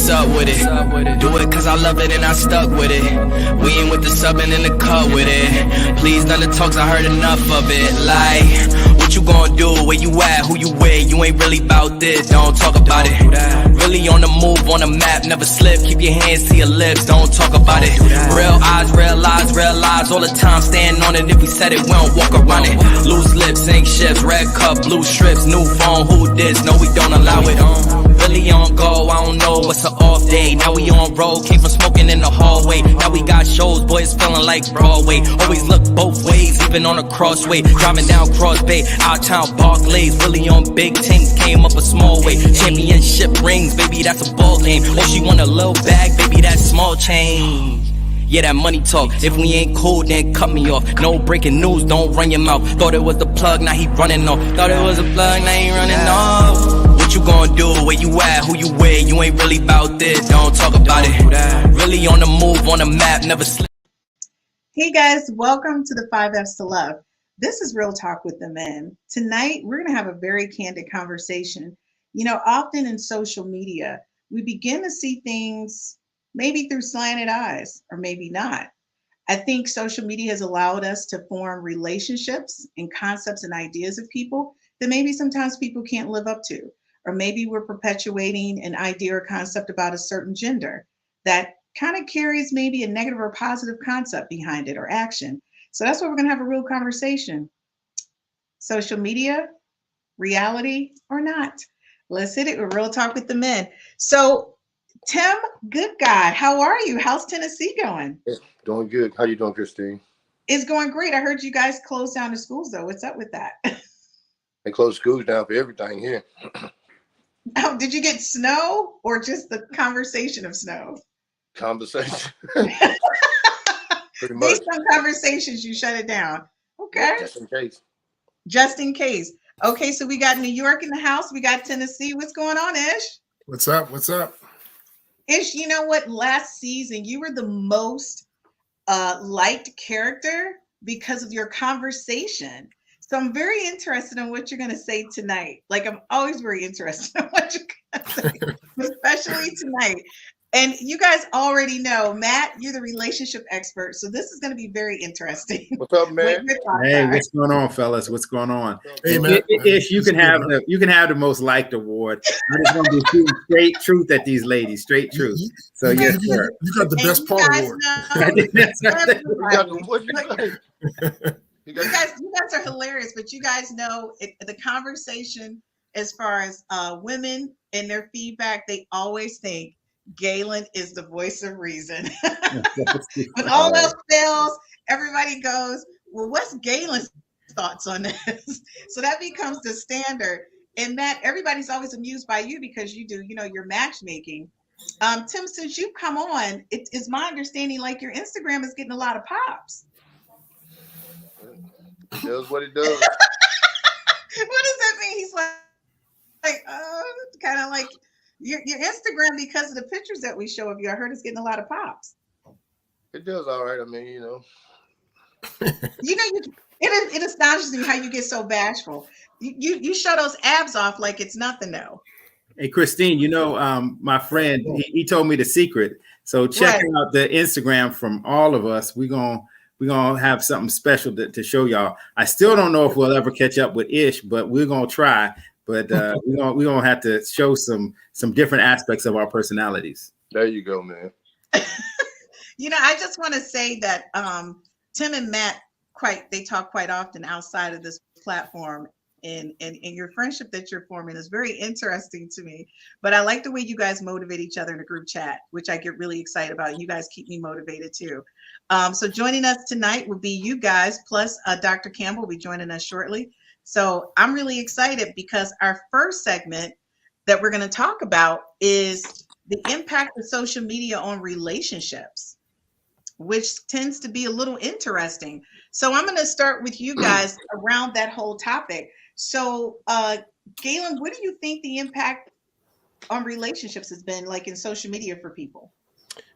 what's up with it? Do it cause I love it and I stuck with it. We ain't with the subbing in the cut with it. Please none of the talks, I heard enough of it. Like, what you gonna do? Where you at? Who you with? You ain't really about this, don't talk about it. Really on the move, on the map, never slip. Keep your hands to your lips, don't talk about it. Real eyes, real lies all the time. Stand on it, if we said it, we don't walk around it. Loose lips, ain't shifts, red cup, blue strips, new phone, who this? No, we don't allow it. Really on go, I don't know what's an off day. Now we on road, came from smoking in the hallway. Now we got shows, boys feeling like Broadway. Always look both ways, even on a crossway. Driving down Cross Bay, out town Barclays. Really on big things, came up a small way. Championship rings, baby, that's a ball game. Oh, she want a little bag, baby, that's small change. Yeah, that money talk. If we ain't cool, then cut me off. No breaking news, don't run your mouth. Thought it was the plug, now he running off. Thought it was a plug, now he running off. What you gonna do? Where you at? Who you with? You ain't really about this, don't talk about it. Really on the move, on the map, never slip. Hey guys, welcome to the 5 F's to Love. This is Real Talk with the Men. Tonight, we're gonna have a very candid conversation. You know, often in social media, we begin to see things maybe through slanted eyes, or maybe not. I think social media has allowed us to form relationships and concepts and ideas of people that maybe sometimes people can't live up to. Or maybe we're perpetuating an idea or concept about a certain gender that kind of carries maybe a negative or positive concept behind it or action. So that's why we're going to have a real conversation. Social media, reality or not? Let's hit it with Real Talk with the Men. So Tim, good guy, how are you? How's Tennessee going? Yeah, doing good. How you doing, Christine? It's going great. I heard you guys closed down the schools, though. What's up with that? They closed schools down for everything here. Oh, did you get snow or just the conversation of snow? Conversation. Pretty much. Based on conversations, you shut it down. Okay. Just in case. Just in case. Okay, so we got New York in the house. We got Tennessee. What's going on, Ish? What's up? What's up? Ish, you know what? Last season, you were the most liked character because of your conversation. So I'm very interested in what you're going to say tonight. Like, I'm always very interested in what you're going to say, especially tonight. And you guys already know, Matt, you're the relationship expert. So this is going to be very interesting. What's up, man? Hey, what's going on, fellas? What's going on? Hey, man. Ish, you can have the most liked award. I just want to be shooting straight truth at these ladies, straight truth. So yes, sir. You got the best part award. You guys are hilarious, but you guys know the conversation as far as women and their feedback, they always think Gaylon is the voice of reason. When all else fails, everybody goes, well, what's Gaylon's thoughts on this? So that becomes the standard. And Matt, everybody's always amused by you because you do, your matchmaking. Tim, since you've come on, it is my understanding like your Instagram is getting a lot of pops. It does what it does. What does that mean? He's like kind of like your Instagram, because of the pictures that we show of you, I heard it's getting a lot of pops. It does all right. I mean, It astonishes me how you get so bashful. You show those abs off like it's nothing, though. Hey, Christine, my friend, he told me the secret. So check out the Instagram from all of us. We're gonna have something special to show y'all. I still don't know if we'll ever catch up with Ish, but we're gonna try. But we're gonna have to show some different aspects of our personalities. There you go, man. I just want to say that Tim and Matt they talk quite often outside of this platform, and your friendship that you're forming is very interesting to me. But I like the way you guys motivate each other in a group chat, which I get really excited about. You guys keep me motivated too. So joining us tonight will be you guys, plus Dr. Campbell will be joining us shortly. So I'm really excited because our first segment that we're going to talk about is the impact of social media on relationships, which tends to be a little interesting. So I'm going to start with you guys around that whole topic. So Gaylon, what do you think the impact on relationships has been like in social media for people?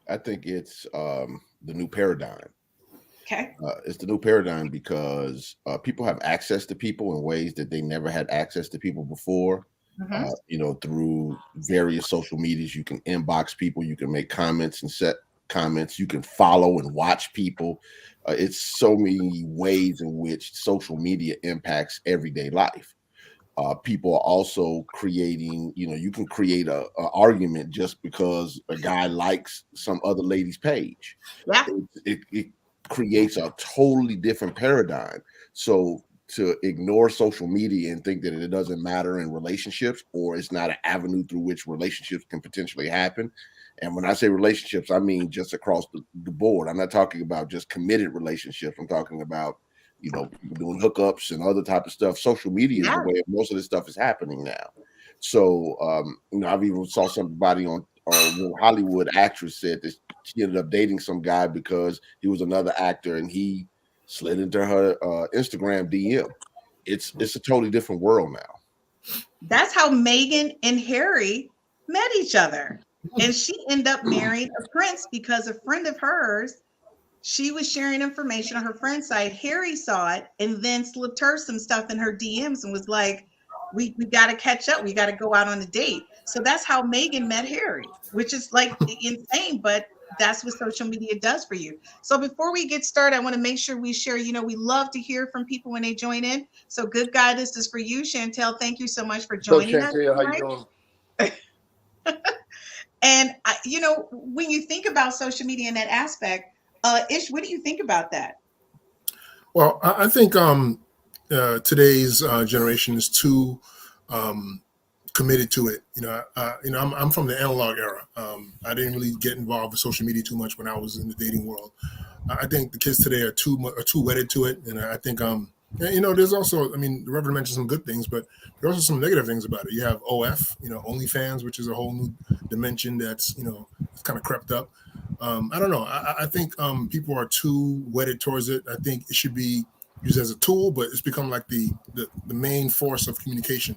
I think it's the new paradigm. Okay. It's the new paradigm because people have access to people in ways that they never had access to people before. Through various social medias. You can inbox people, you can make comments and set comments, you can follow and watch people. It's so many ways in which social media impacts everyday life. People are also creating, you can create a argument just because a guy likes some other lady's page. Yeah. It creates a totally different paradigm. So to ignore social media and think that it doesn't matter in relationships, or it's not an avenue through which relationships can potentially happen. And when I say relationships, I mean just across the board. I'm not talking about just committed relationships. I'm talking about, doing hookups and other type of stuff. Social media is the way most of this stuff is happening now. So, I've even saw somebody on Hollywood actress said that she ended up dating some guy because he was another actor and he slid into her Instagram DM. It's a totally different world now. That's how Meghan and Harry met each other. And she ended up marrying a prince because a friend of hers, she was sharing information on her friend's site. Harry saw it and then slipped her some stuff in her DMs and was like, we got to catch up. We got to go out on a date. So that's how Meghan met Harry, which is like insane, but that's what social media does for you. So before we get started, I want to make sure we share, we love to hear from people when they join in. So Good Guy, this is for you. Chantel, thank you so much for joining us. Chantel, how you doing? And, when you think about social media in that aspect, Ish, what do you think about that? Well, I think today's generation is too committed to it. I'm from the analog era. I didn't really get involved with social media too much when I was in the dating world. I think the kids today are too wedded to it, and I think there's also, the Reverend mentioned some good things, but there are also some negative things about it. You have OF, OnlyFans, which is a whole new dimension that's it's kind of crept up. I don't know. I think people are too wedded towards it. I think it should be used as a tool, but it's become like the main force of communication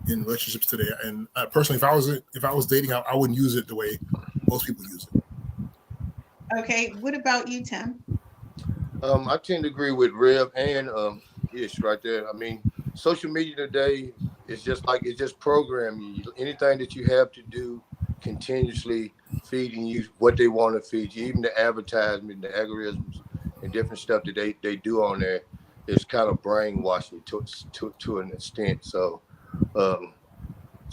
in relationships today. And personally, if I was dating, I wouldn't use it the way most people use it. Okay, what about you, Tim? I tend to agree with Rev and Ish right there. Social media today is just programming you. Anything that you have to do continuously feeding you what they want to feed you, even the advertisement, the algorithms, and different stuff that they do on there is kind of brainwashing to an extent. So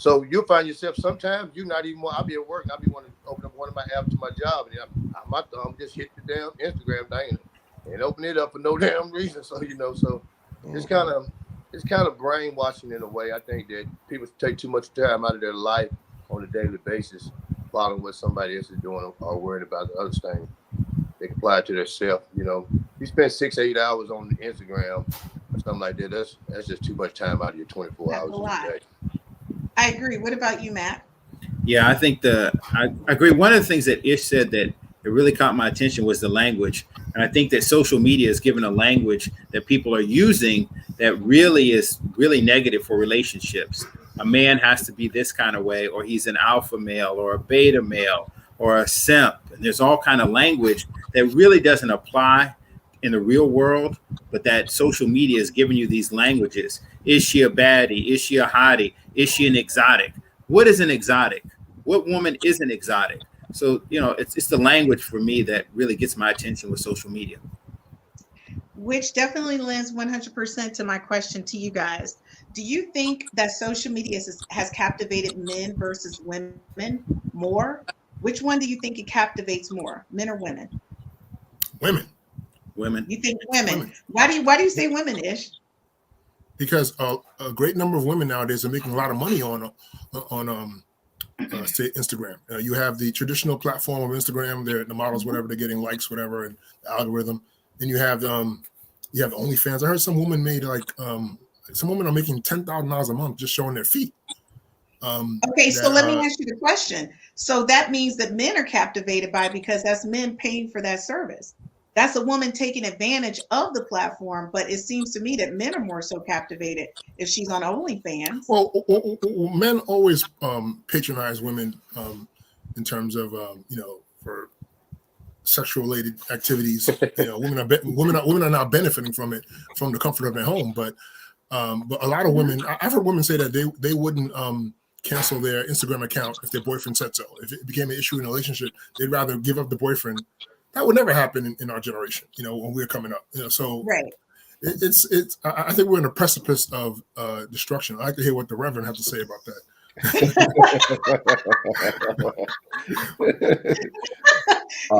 you'll find yourself sometimes I'll be at work, I'll be wanting to open up one of my apps to my job, and my thumb just hit the damn Instagram thing and open it up for no damn reason. So it's kind of brainwashing in a way. I think that people take too much time out of their life on a daily basis following what somebody else is doing or worried about the other things. They can apply it to themselves. You spend 6-8 hours on Instagram or something like that. That's just too much time out of your 24 hours a day. I agree. What about you, Matt? Yeah, I think I agree. One of the things that Ish said that it really caught my attention was the language. And I think that social media is given a language that people are using that really is really negative for relationships. A man has to be this kind of way, or he's an alpha male or a beta male or a simp. And there's all kind of language that really doesn't apply in the real world, but that social media is giving you these languages. Is she a baddie? Is she a hottie? Is she an exotic? What is an exotic? What woman is an exotic? So, it's the language for me that really gets my attention with social media. Which definitely lends 100% to my question to you guys. Do you think that social media has captivated men versus women more? Which one do you think it captivates more, men or women? Women. You think women? Why do you say women, Ish? Because a great number of women nowadays are making a lot of money on say Instagram. You have the traditional platform of Instagram. They're the models, whatever, they're getting likes, whatever, and the algorithm. Then you have OnlyFans. I heard some woman made some women are making $10,000 a month just showing their feet. Okay, so let me ask you the question. So that means that men are captivated by it because that's men paying for that service. That's a woman taking advantage of the platform, but it seems to me that men are more so captivated if she's on OnlyFans. Well, men always patronize women in terms of for sexual related activities. Women are now benefiting from it from the comfort of their home. But But a lot of women, I've heard women say that they wouldn't cancel their Instagram account if their boyfriend said so. If it became an issue in a relationship, they'd rather give up the boyfriend. That would never happen in our generation, when we're coming up. So right. I think we're in a precipice of destruction. I'd like to hear what the Reverend have to say about that.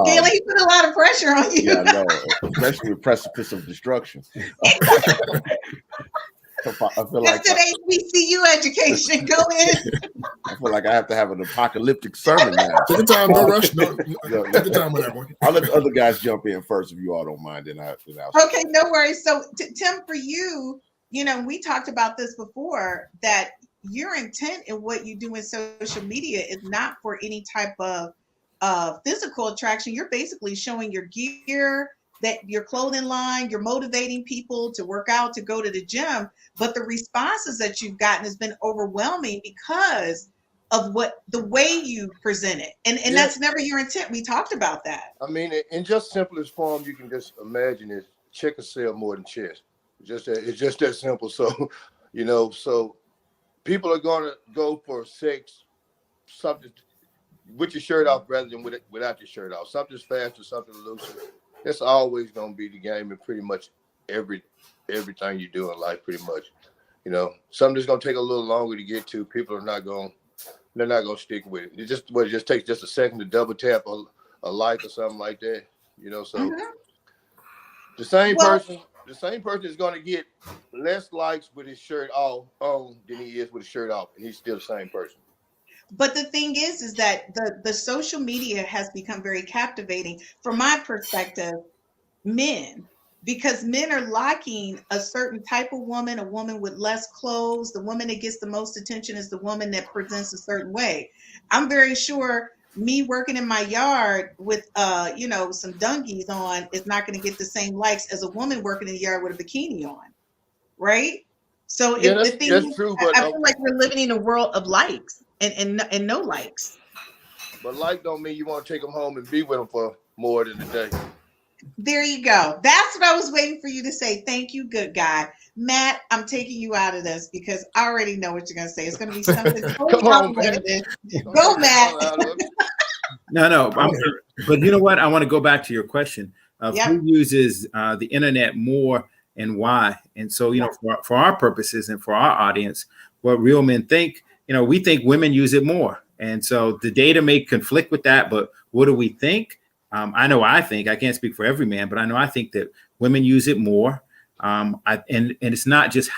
Gaylon, he put a lot of pressure on you. Yeah, I know, especially the precipice of destruction. I feel like That's an HBCU education. Go in. I feel like I have to have an apocalyptic sermon now. Take your time, no rush. No, take your time with that one. I'll let the other guys jump in first if you all don't mind. Then I'll Okay, no worries. So, Tim, for you, we talked about this before, that your intent in what you do in social media is not for any type of physical attraction. You're basically showing your gear, that your clothing line, you're motivating people to work out, to go to the gym. But the responses that you've gotten has been overwhelming because of the way you present it. And that's never your intent. We talked about that. I mean, in just simplest form, you can just imagine it. Chickens sell more than chess. It's just that simple. So, so people are going to go for sex, something with your shirt off rather than without your shirt off. Something's faster, something looser. That's always going to be the game in pretty much everything you do in life, pretty much. Something that's going to take a little longer to get to. People are not going to stick with it. It just takes just a second to double tap a like or something like that. So the same person is going to get less likes with his shirt on than he is with his shirt off, and he's still the same person. But the thing is that the social media has become very captivating, from my perspective, men, because men are liking a certain type of woman, a woman with less clothes. The woman that gets the most attention is the woman that presents a certain way. I'm very sure me working in my yard with some dungies on is not going to get the same likes as a woman working in the yard with a bikini on, right? So that's true, but I feel like we're living in a world of likes and no likes. But like don't mean you want to take them home and be with them for more than a day. There you go. That's what I was waiting for you to say. Thank you, good guy. Matt, I'm taking you out of this because I already know what you're going to say. It's going to be something totally outlandish. Go, Matt. No. But you know what? I want to go back to your question of who uses the internet more and why. And so, for our purposes and for our audience, what real men think, we think women use it more. And so the data may conflict with that, but what do we think? I think, I can't speak for every man, but I think that women use it more. And it's not just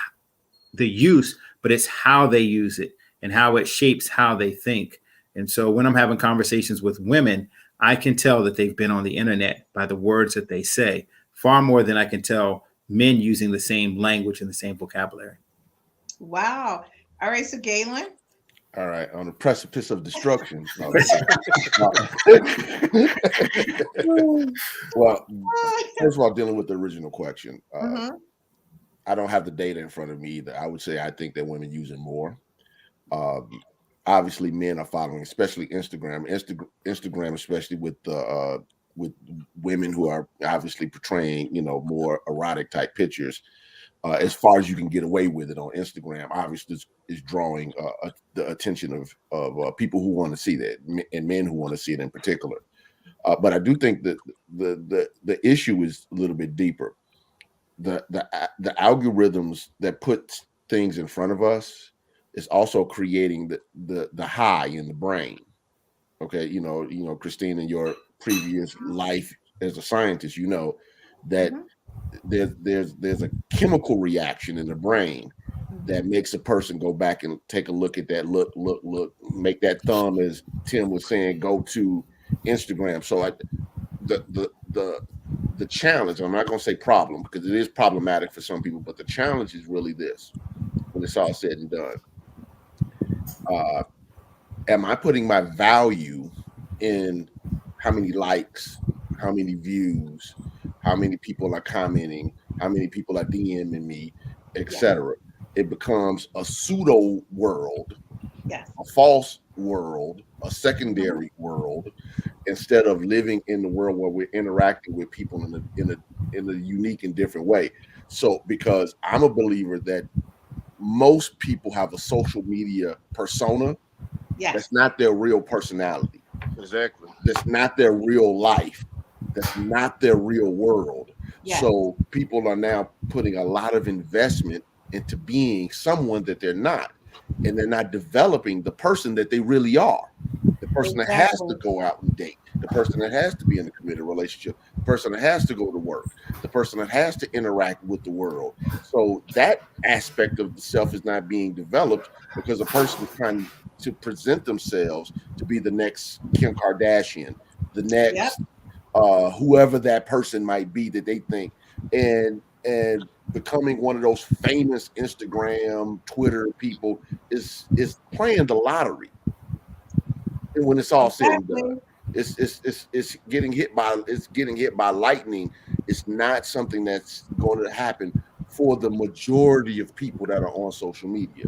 the use, but it's how they use it and how it shapes how they think. And so when I'm having conversations with women, I can tell that they've been on the internet by the words that they say, far more than I can tell men using the same language and the same vocabulary. Wow. All right. So Gaylon. All right, on the precipice of destruction. Well, first of all, dealing with the original question, I don't have the data in front of me either. I would say I think that women use it more. Obviously, men are following, especially Instagram, especially with women who are obviously portraying, more erotic type pictures. As far as you can get away with it on Instagram, obviously is drawing the attention of people who want to see that, and men who want to see it in particular. But I do think that the issue is a little bit deeper. The algorithms that put things in front of us is also creating the high in the brain. Okay, Christine, in your previous life as a scientist, that there's a chemical reaction in the brain that makes a person go back and take a look at that, look, make that thumb, as Tim was saying, go to Instagram. So the challenge, I'm not going to say problem because it is problematic for some people, but the challenge is really this: when it's all said and done, am I putting my value in how many likes, how many views, how many people are commenting, how many people are DMing me, etc.? It becomes a pseudo world, a false world, a secondary world, instead of living in the world where we're interacting with people in a unique and different way. So because I'm a believer that most people have a social media persona. Yes. That's not their real personality. Exactly. That's not their real life. That's not their real world. Yes. So people are now putting a lot of investment into being someone that they're not, and they're not developing the person that they really are. The person that has to go out and date, the person that has to be in a committed relationship, the person that has to go to work, the person that has to interact with the world. So that aspect of the self is not being developed because a person is trying to present themselves to be the next Kim Kardashian, the next whoever that person might be that they think, and becoming one of those famous Instagram, Twitter people is playing the lottery. And when it's all said and done, it's getting hit by lightning. It's not something that's going to happen for the majority of people that are on social media.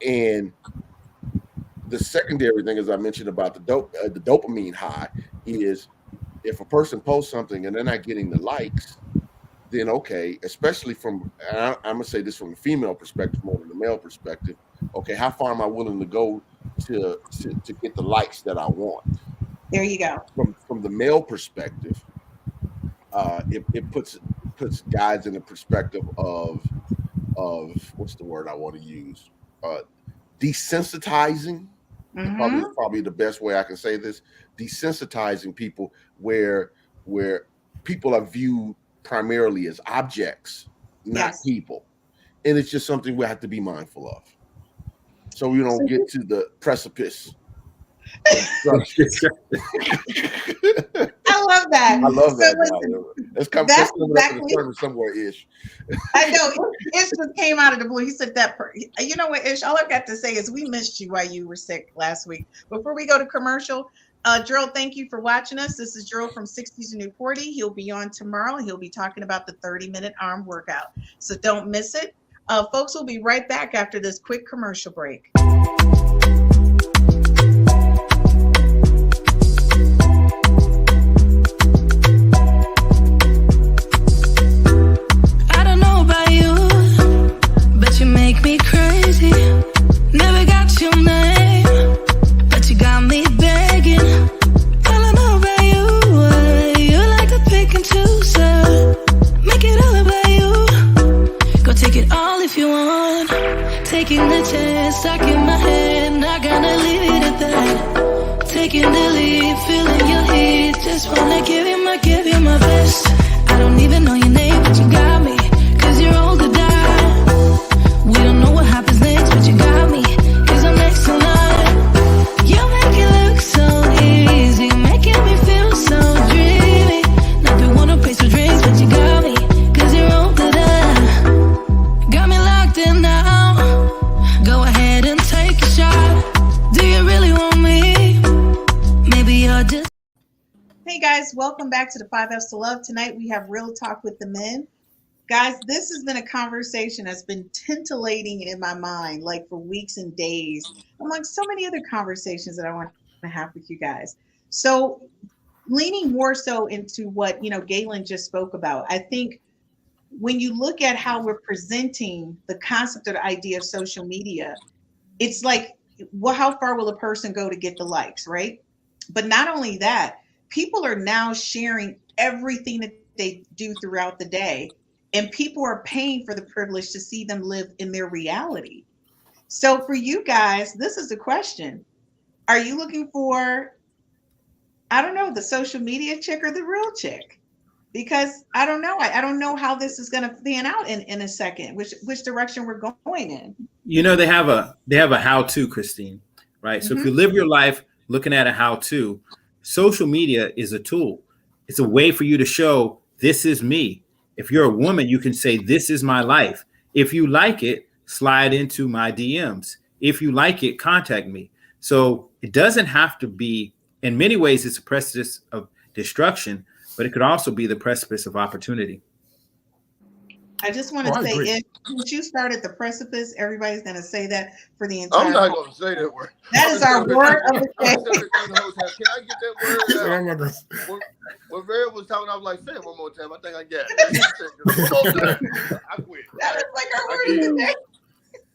And the secondary thing, as I mentioned about the dopamine high, is if a person posts something and they're not getting the likes, then okay, especially from, I'm gonna say this from the female perspective more than the male perspective. Okay, how far am I willing to go to get the likes that I want? There you go. From the male perspective, it puts guys in the perspective of what's the word I want to use? Desensitizing. Probably the best way I can say this. Desensitizing people where people are viewed primarily as objects, not people. And it's just something we have to be mindful of, so we don't get to the precipice. I love that. I love that. Listen, Let's come to the service somewhere, Ish. I know. Ish just came out of the blue. He said that. You know what, Ish? All I've got to say is we missed you while you were sick last week. Before we go to commercial, Gerald, thank you for watching us. This is Gerald from 60s to New 40. He'll be on tomorrow. He'll be talking about the 30-minute arm workout. So don't miss it. Folks, we'll be right back after this quick commercial break. Make me crazy. Never got your name, but you got me begging. All I know about you, you like to pick and choose, make it all about you. Go take it all if you want. Taking the chance, stuck in my head, not gonna leave it at that. Taking the lead, feeling your heat, just wanna give you my best. I don't even know your name, but you got me, 'cause you're all to die. We don't know what happens next, but you got me, 'cause I'm next in line. You make it look so easy, making me feel so dreamy. Not be wanna pay some drinks, but you got me, 'cause you're all that I. Got me locked in now. Go ahead and take a shot. Do you really want me? Maybe you're just. Hey guys, welcome back to the 5 F's to Love. Tonight we have Real Talk with the Men. Guys, this has been a conversation that's been titillating in my mind, like for weeks and days, among so many other conversations that I want to have with you guys. So leaning more so into what, Gaylon just spoke about, I think when you look at how we're presenting the concept or the idea of social media, it's like, well, how far will a person go to get the likes, right? But not only that, people are now sharing everything that they do throughout the day. And people are paying for the privilege to see them live in their reality. So for you guys, this is the question. Are you looking for, I don't know, the social media chick or the real chick? Because I don't know. I don't know how this is going to pan out in a second, which direction we're going in. They have a how-to, Christine, right? So if you live your life looking at a how-to, social media is a tool. It's a way for you to show this is me. If you're a woman, you can say, this is my life. If you like it, slide into my DMs. If you like it, contact me. So it doesn't have to be, in many ways, it's a precipice of destruction, but it could also be the precipice of opportunity. I just want Oh, to I say, agree. if you start at the precipice, everybody's going to say that for the I'm entire. not going to say that word. That is our word of the I'm day. gonna say that the whole time. Can I get that He word said, out? I'm not gonna- When Vera was talking, I was like, say it one more time. I think I got it. One more time. I quit. That is like our I word of the did. day.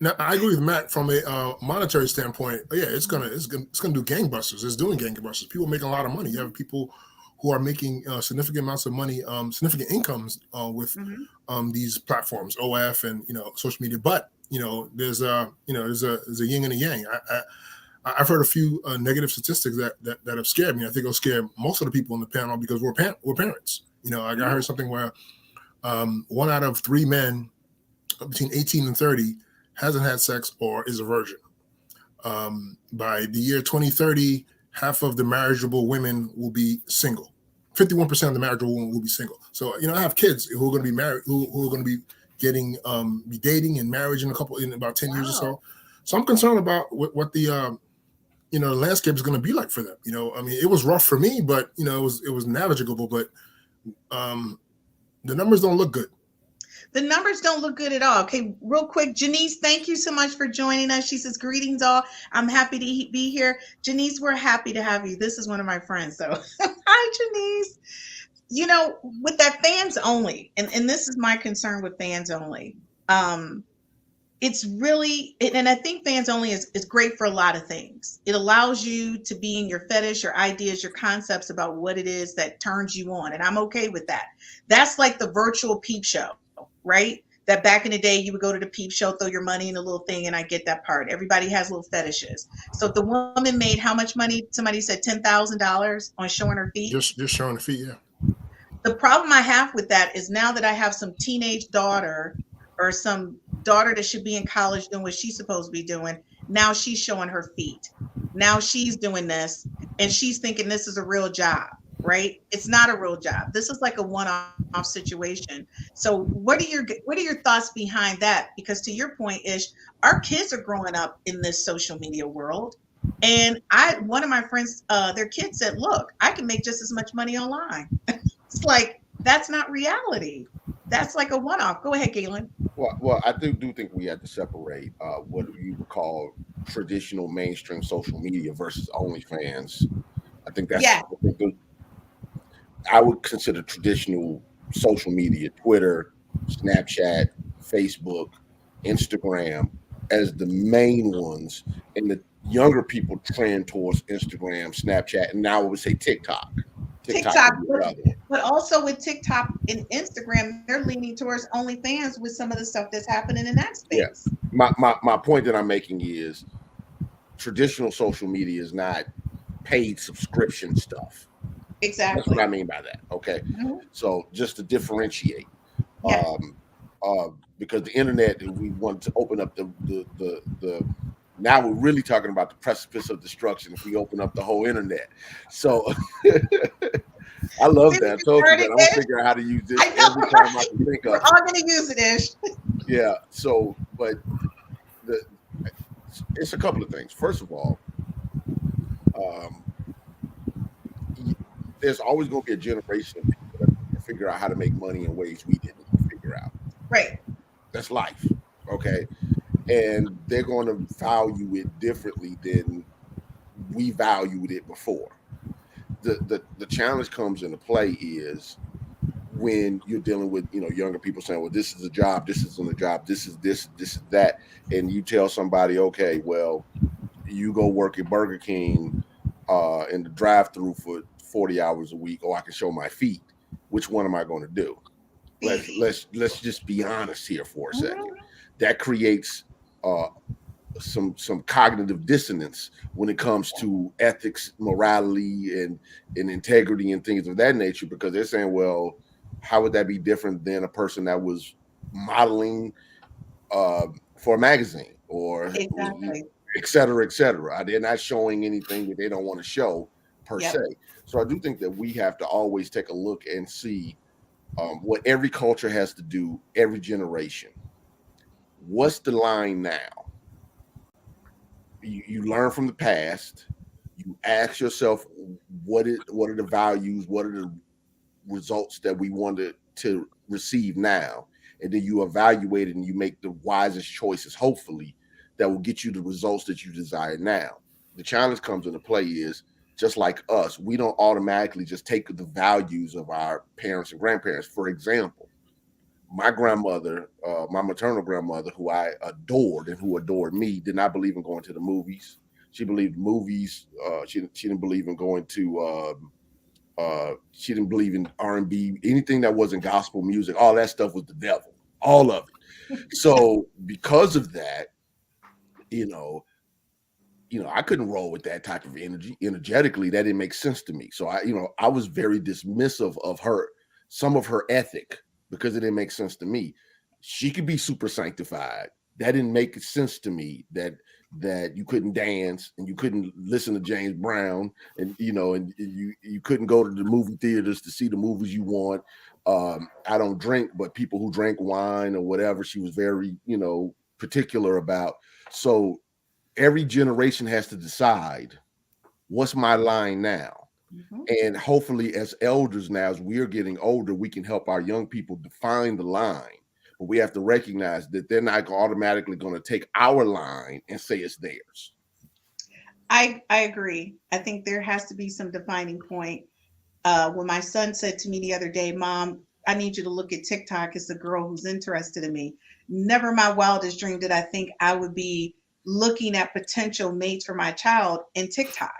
Now, I agree with Matt from a monetary standpoint. Yeah, it's gonna do gangbusters. It's doing gangbusters. People making a lot of money. You have people who are making significant amounts of money, significant incomes with these platforms, OF and social media. But there's a yin and a yang. I've heard a few negative statistics that have scared me. I think it'll scare most of the people on the panel because we're parents. I heard something where 1 out of 3 men between 18 and 30 hasn't had sex or is a virgin. By the year 2030, half of the marriageable women will be single. 51% of the marriageable women will be single. So, I have kids who are going to be married, who are going to be getting, be dating and marriage in about 10 years or so. So I'm concerned about what the, the landscape is going to be like for them. It was rough for me, but, it was navigable, but the numbers don't look good. The numbers don't look good at all. Okay, real quick, Janice, thank you so much for joining us. She says, greetings all. I'm happy to be here. Janice, we're happy to have you. This is one of my friends. So hi, Janice. With that fans only, and this is my concern with fans only. It's really, and I think fans only is great for a lot of things. It allows you to be in your fetish, your ideas, your concepts about what it is that turns you on. And I'm okay with that. That's like the virtual peep show. Right? That back in the day, you would go to the peep show, throw your money in a little thing, and I get that part. Everybody has little fetishes. So if the woman made how much money? Somebody said $10,000 on showing her feet. Just showing the feet, yeah. The problem I have with that is now that I have some teenage daughter or some daughter that should be in college doing what she's supposed to be doing, now she's showing her feet. Now she's doing this, and she's thinking this is a real job. Right? It's not a real job. This is like a one-off situation. So what are your thoughts behind that? Because to your point, Ish, our kids are growing up in this social media world. And one of my friends, their kid said, look, I can make just as much money online. It's like, that's not reality. That's like a one-off. Go ahead, Gaylon. Well, I do think we have to separate what you would call traditional mainstream social media versus OnlyFans. I think that's I would consider traditional social media, Twitter, Snapchat, Facebook, Instagram as the main ones. And the younger people trend towards Instagram, Snapchat, and now I would say TikTok. But also with TikTok and Instagram, they're leaning towards OnlyFans with some of the stuff that's happening in that space. Yeah. My point that I'm making is traditional social media is not paid subscription stuff. Exactly. That's what I mean by that. Okay. Mm-hmm. So just to differentiate, because the internet, we want to open up the now we're really talking about the precipice of destruction if we open up the whole internet. So I love that. I told you that I'm gonna figure out how to use this every time I can think of it. We're all gonna use it, Ish. Yeah. So, but it's a couple of things. First of all, there's always going to be a generation of people that figure out how to make money in ways we didn't figure out. Right. That's life. Okay. And they're going to value it differently than we valued it before. The challenge comes into play is when you're dealing with, younger people saying, well, this is a job, this isn't a job, this is this is that. And you tell somebody, okay, well, you go work at Burger King in the drive-thru for 40 hours a week, or I can show my feet. Which one am I going to do? Let's just be honest here for a second. That creates some cognitive dissonance when it comes to ethics, morality, and integrity and things of that nature, because they're saying, well, how would that be different than a person that was modeling for a magazine or et cetera, et cetera? They're not showing anything that they don't want to show per se. So I do think that we have to always take a look and see what every culture has to do, every generation. What's the line now? You learn from the past. You ask yourself, what are the values? What are the results that we wanted to receive now? and then you evaluate it and you make the wisest choices, hopefully, that will get you the results that you desire. Now, the challenge comes into play is, just like us, we don't automatically just take the values of our parents and grandparents. For example, my grandmother, my maternal grandmother, who I adored and who adored me, did not believe in going to the movies. She believed movies. She didn't believe in going to. She didn't believe in R&B, anything that wasn't gospel music. All that stuff was the devil, all of it. So because of that, I couldn't roll with that type of energy. Energetically, that didn't make sense to me. So I was very dismissive of some of her ethic, because it didn't make sense to me. She could be super sanctified. That didn't make sense to me, that you couldn't dance and you couldn't listen to James Brown, and you couldn't go to the movie theaters to see the movies you want. I don't drink, but people who drank wine or whatever, she was very, particular about. So every generation has to decide, what's my line now? Mm-hmm. And hopefully as elders now, as we're getting older, we can help our young people define the line. But we have to recognize that they're not automatically going to take our line and say it's theirs. I agree. I think there has to be some defining point. When my son said to me the other day, Mom, I need you to look at TikTok. It's a girl who's interested in me. Never in my wildest dream did I think I would be looking at potential mates for my child in TikTok.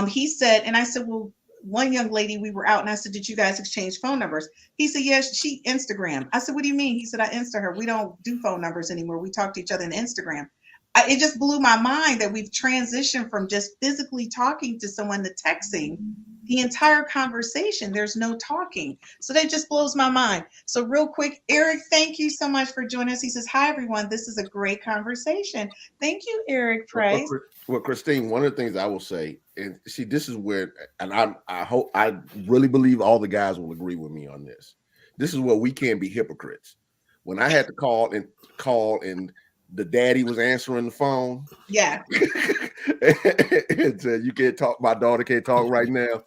He said, and I said, well, one young lady, we were out and I said, did you guys exchange phone numbers? He said, yes, she Instagram. I said, what do you mean? He said, I Insta her. We don't do phone numbers anymore. We talk to each other in Instagram. It just blew my mind that we've transitioned from just physically talking to someone to texting the entire conversation. There's no talking. So that just blows my mind. So real quick, Eric, thank you so much for joining us. He says, hi, everyone. This is a great conversation. Thank you, Eric Price. Well, Christine, one of the things I will say, and see, this is where, and I really believe all the guys will agree with me on this. This is where we can't be hypocrites. When I had to call and the daddy was answering the phone. Yeah. And said, you can't talk, my daughter can't talk right now.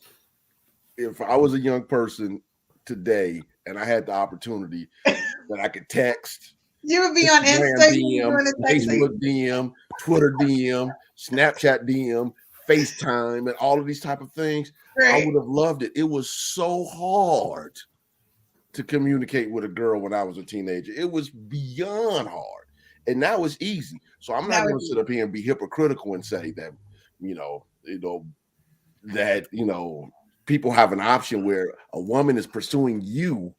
If I was a young person today and I had the opportunity that I could text, you would be on Instagram, Facebook DM, Twitter DM, Snapchat DM, FaceTime, and all of these type of things. Right. I would have loved it. It was so hard to communicate with a girl when I was a teenager. It was beyond hard. And now it's easy. So I'm not going to sit up here and be hypocritical and say that, people have an option where a woman is pursuing you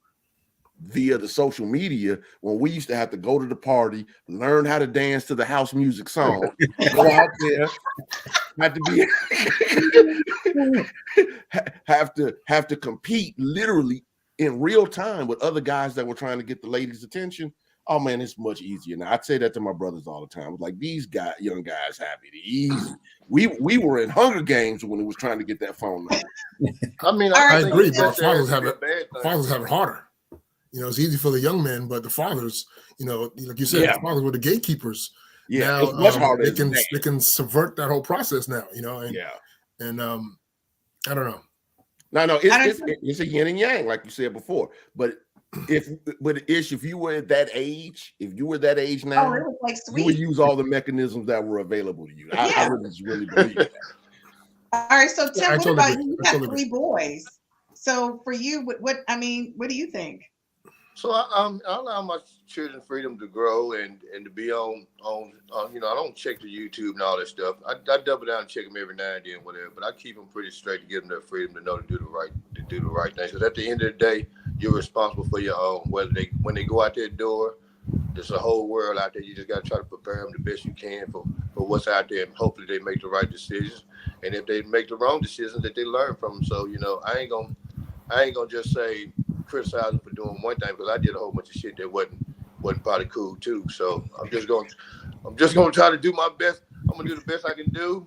via the social media, when we used to have to go to the party, learn how to dance to the house music song, go out there, have to compete literally in real time with other guys that were trying to get the ladies' attention. Oh man, it's much easier now. I'd say that to my brothers all the time. Like, these young guys have it easy. We were in Hunger Games when it was trying to get that phone number. I mean, I agree, but fathers have it harder. It's easy for the young men, but the fathers, like you said, the fathers were the gatekeepers. Yeah, now, it's much harder. They can subvert that whole process now. And I don't know. No, it's a yin and yang, like you said before. But if you were at that age, now, it was like sweet. You would use all the mechanisms that were available to you. I really believe that. All right, so Tim, what about you? You got 3 boys. So for you, what do you think? So I allow my children freedom to grow and to be on. I don't check the YouTube and all that stuff. I double down and check them every now and then, whatever. But I keep them pretty straight to give them their freedom to know to do the right thing. Because at the end of the day, you're responsible for your own. When they go out that door, there's a whole world out there. You just got to try to prepare them the best you can for what's out there, and hopefully they make the right decisions. And if they make the wrong decisions, that they learn from them. So I ain't gonna just say criticize them for doing one thing, because I did a whole bunch of shit that wasn't probably cool too. So I'm just gonna try to do my best. I'm gonna do the best I can do,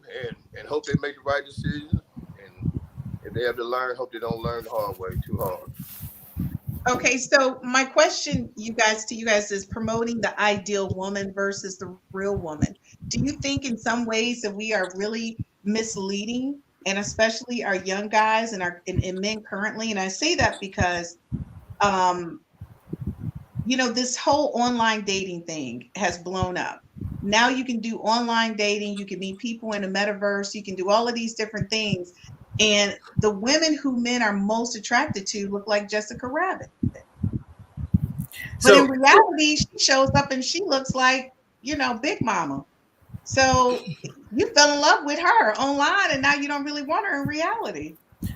and hope they make the right decision. And if they have to learn, hope they don't learn the hard way too hard. Okay, so my question to you guys is promoting the ideal woman versus the real woman. Do you think in some ways that we are really misleading, and especially our young guys and men currently? And I say that because you know, this whole online dating thing has blown up. Now you can do online dating, you can meet people in the metaverse, you can do all of these different things. And the women who men are most attracted to look like Jessica Rabbit. But in reality, she shows up and she looks like, you know, Big Mama. So you fell in love with her online and now you don't really want her in reality.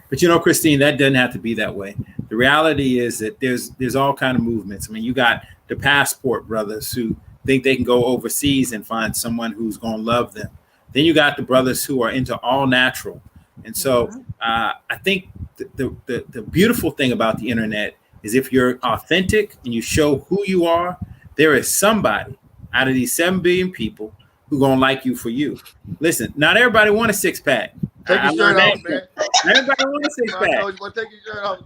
But you know, Christine, that doesn't have to be that way. The reality is that there's all kind of movements. I mean, you got the passport brothers who think they can go overseas and find someone who's going to love them. Then you got the brothers who are into all natural. And so I think the beautiful thing about the internet is if you're authentic and you show who you are, there is somebody out of these 7 billion people who going to like you for you. Listen, not everybody want a six-pack. Take your shirt off, man. Everybody want a six-pack. I told you, well, take your shirt off.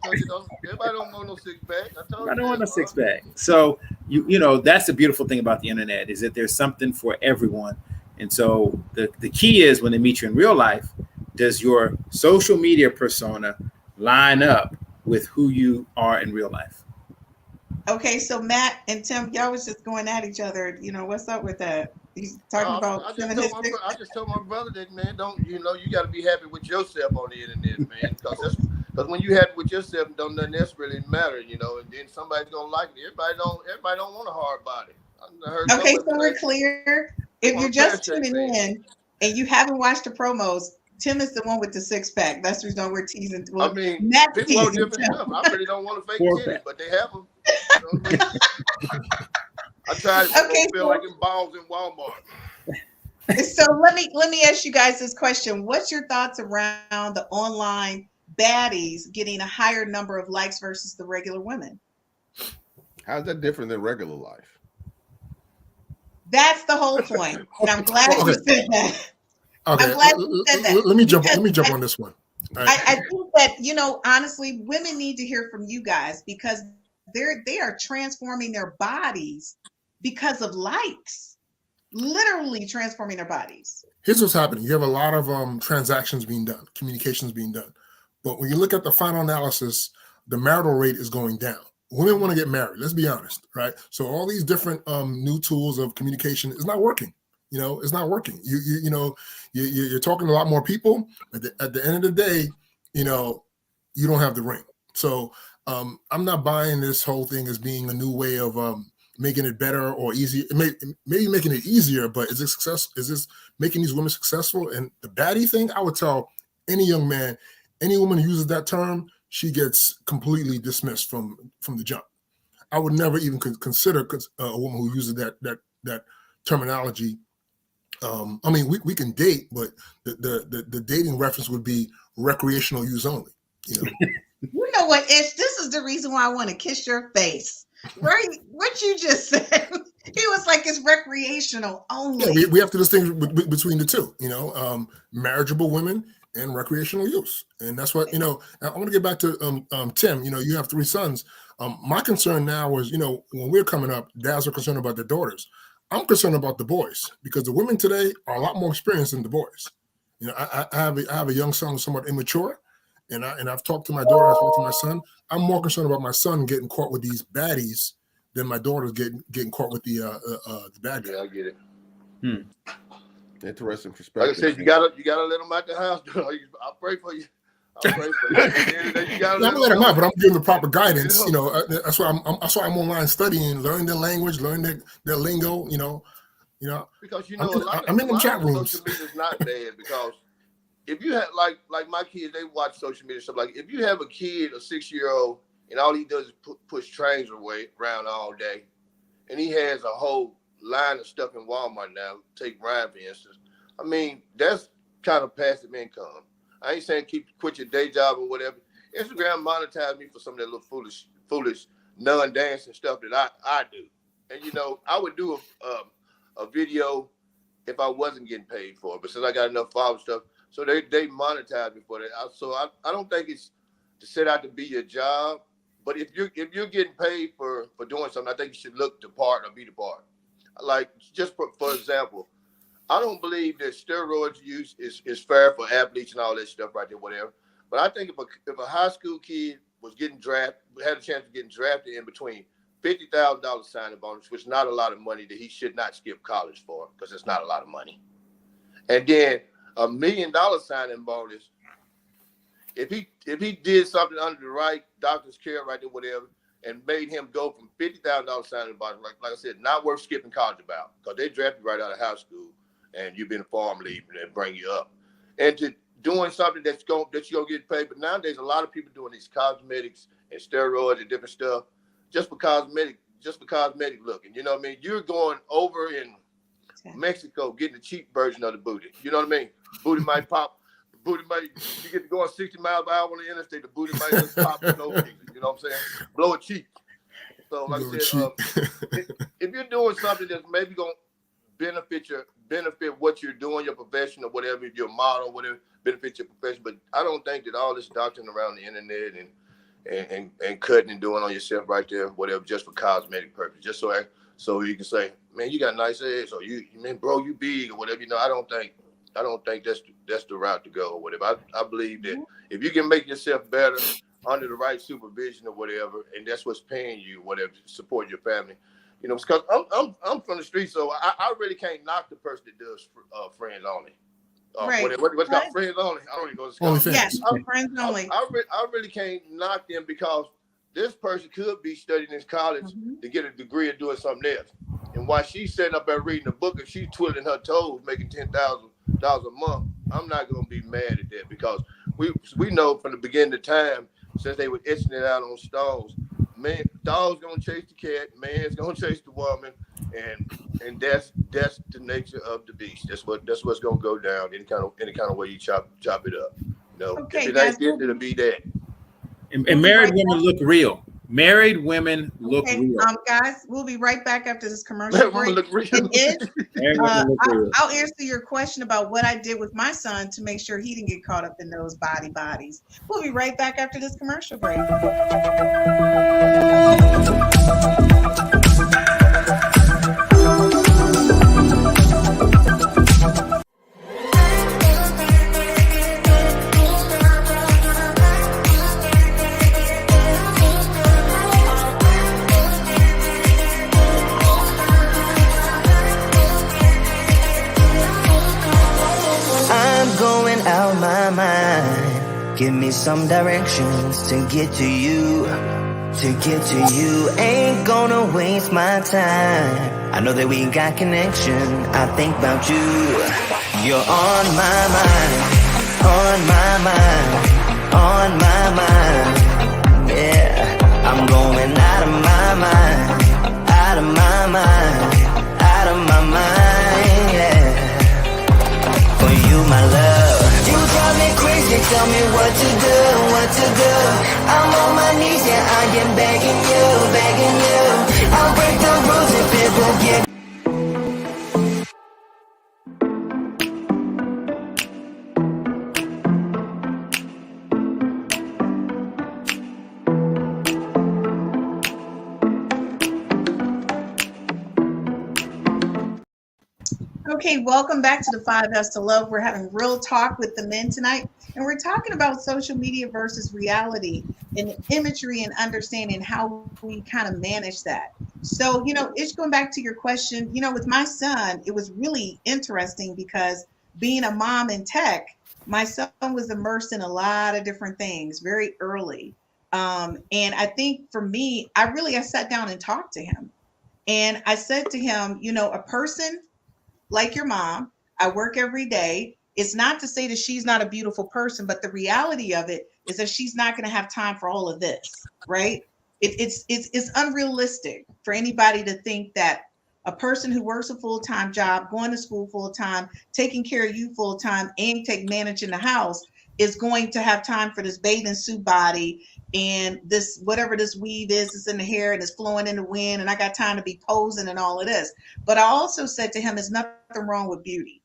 Everybody don't want no six-pack. I don't want a six-pack. So, you know, that's the beautiful thing about the internet is that there's something for everyone. And so the key is when they meet you in real life, does your social media persona line up with who you are in real life? Okay, so Matt and Tim, y'all was just going at each other. You know, what's up with that? He's talking about I just told my brother that, man, you got to be happy with yourself on the internet, man. Because when you happy with yourself, don't nothing else really matter, you know. And then somebody's gonna like it. Everybody don't want a hard body. Okay, so we're clear. If you're just tuning in and you haven't watched the promos, Tim is the one with the six-pack. That's the reason we're teasing. Well, I mean, Matt people want different stuff. I really don't want to fake it, but they have them. You know what I mean? I tried to feel like in balls in Walmart. So let me ask you guys this question. What's your thoughts around the online baddies getting a higher number of likes versus the regular women? How's that different than regular life? That's the whole point. And I'm glad you said that. Okay. I'm glad you said that. Let me jump on this one. I think that, you know, honestly, women need to hear from you guys because they are transforming their bodies because of likes, literally transforming their bodies. Here's what's happening. You have a lot of transactions being done, communications being done. But when you look at the final analysis, the marital rate is going down. Women want to get married. Let's be honest, right? So all these different new tools of communication is not working. You know, it's not working. You're talking to a lot more people. At the end of the day, you know, you don't have the ring. So I'm not buying this whole thing as being a new way of making it better or easier. Maybe making it easier, but is it success? Is this making these women successful? And the baddie thing, I would tell any young man, any woman who uses that term, she gets completely dismissed from the jump. I would never even consider a woman who uses that terminology. I mean, we can date, but the dating reference would be recreational use only. You know, You know what, Ish? This is the reason why I want to kiss your face. Right? What you just said. He was like, it's recreational only. Yeah, we have to distinguish between the two. You know, marriageable women and recreational use, and that's what, you know. I want to get back to Tim. You know, you have 3 sons. My concern now is, you know, when we're coming up, dads are concerned about their daughters. I'm concerned about the boys because the women today are a lot more experienced than the boys. You know, I have a young son who's somewhat immature, and I've talked to my daughter, I've talked to my son. I'm more concerned about my son getting caught with these baddies than my daughter's getting caught with the bad guy. Yeah, I get it. Interesting perspective. Like I said, you gotta let them out the house. I'll pray for you. I'll pray for you. At the end of the day, you gotta I'm letting them out, but I'm giving the proper guidance. You know, that's why I'm online studying, learning their language, learning their lingo. You know. Because you know, I'm in the chat rooms. Social media is not bad because if you have like my kids, they watch social media stuff. Like if you have a kid, a 6-year-old, and all he does is push trains around all day, and he has a whole line of stuff in Walmart now. Take Ryan for instance. I mean, that's kind of passive income. I ain't saying quit your day job or whatever. Instagram monetized me for some of that little foolish non-dancing stuff that I do. And you know, I would do a video if I wasn't getting paid for it, but since I got enough followers stuff, so they monetize me for that. So I don't think it's to set out to be your job, but if you're getting paid for doing something, I think you should look the part or be the part. Like just for example, I don't believe that steroids use is fair for athletes and all that stuff right there, whatever. But I think if a high school kid was getting drafted, had a chance of getting drafted in between $50,000 signing bonus, which is not a lot of money that he should not skip college for, because it's not a lot of money. And then $1 million signing bonus. If he did something under the right doctor's care, right there, whatever, and made him go from $50,000 signing bonus, like I said, not worth skipping college about, because they draft you right out of high school, and you've been farm leave and bring you up, and to doing something that you're gonna get paid. But nowadays, a lot of people doing these cosmetics and steroids and different stuff just for cosmetic looking. You know what I mean? You're going over in Mexico getting the cheap version of the booty. You know what I mean? Booty might pop. You get to go on 60 miles per hour on the interstate. The booty might just pop. You know what I'm saying? Blow it cheap. So like I said, if you're doing something that's maybe gonna benefit what you're doing, your profession or whatever, your model, whatever, benefit your profession. But I don't think that all this doctoring around the internet and cutting and doing on yourself right there, whatever, just for cosmetic purpose, just so you can say, man, you got nice ass, or you big or whatever. You know, I don't think that's the route to go or whatever. I believe that if you can make yourself better under the right supervision or whatever, and that's what's paying you, whatever, to support your family. You know, because I'm from the street, so I really can't knock the person that does friends only. Right. What's called friends only? I don't even know what's called. Yes, friends only. I really can't knock them, because this person could be studying in college to get a degree or doing something else. And while she's sitting up there reading a book and she's twiddling her toes, making $10,000 a month, I'm not going to be mad at that, because we know from the beginning of time, since they were etching it out on stones, man, dog's gonna chase the cat, man's gonna chase the woman, and that's the nature of the beast. That's what's gonna go down any kind of way you chop it up. You know, okay, if it ain't this, it'll be that. And married women look real. Married women look real. Guys, we'll be right back after this commercial break. I'll answer your question about what I did with my son to make sure he didn't get caught up in those bodies. We'll be right back after this commercial break. Out my mind, give me some directions to get to you. Ain't gonna waste my time. I know that we got connection. I think about you. You're on my mind, yeah. I'm going out of my mind, yeah. For you, my love, you drive me crazy. Tell me what to do. I'm on my knees, yeah, I am begging you. I'll break the rules if it will get. Okay, welcome back to the 5S to Love. We're having real talk with the men tonight, and we're talking about social media versus reality and imagery and understanding how we kind of manage that. So, it's going back to your question, with my son, it was really interesting because being a mom in tech, my son was immersed in a lot of different things very early. And I think for me, I sat down and talked to him, and I said to him, a person like your mom, I work every day. It's not to say that she's not a beautiful person, but the reality of it is that she's not going to have time for all of this, right? It's unrealistic for anybody to think that a person who works a full-time job, going to school full-time, taking care of you full-time, and managing the house is going to have time for this bathing suit body and this, whatever this weave is in the hair and it's flowing in the wind, and I got time to be posing and all of this. But I also said to him, there's nothing wrong with beauty,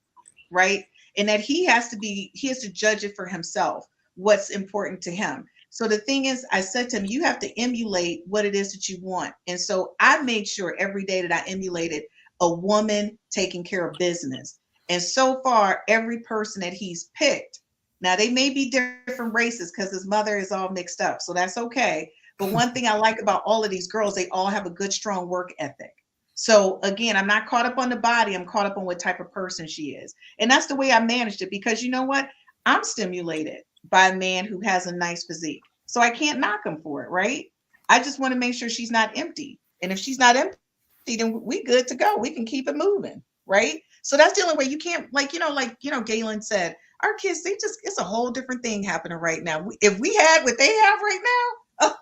right? And that he has to judge it for himself, what's important to him. So the thing is, I said to him, you have to emulate what it is that you want. And so I made sure every day that I emulated a woman taking care of business. And so far, every person that he's picked, now they may be different races because his mother is all mixed up, so that's okay. But one thing I like about all of these girls, they all have a good, strong work ethic. So again, I'm not caught up on the body. I'm caught up on what type of person she is. And that's the way I managed it, because you know what? I'm stimulated by a man who has a nice physique. So I can't knock him for it, right? I just want to make sure she's not empty. And if she's not empty, then we good to go. We can keep it moving, right? So that's the only way. You can't, Gaylon said, our kids, it's a whole different thing happening right now. If we had what they have right now,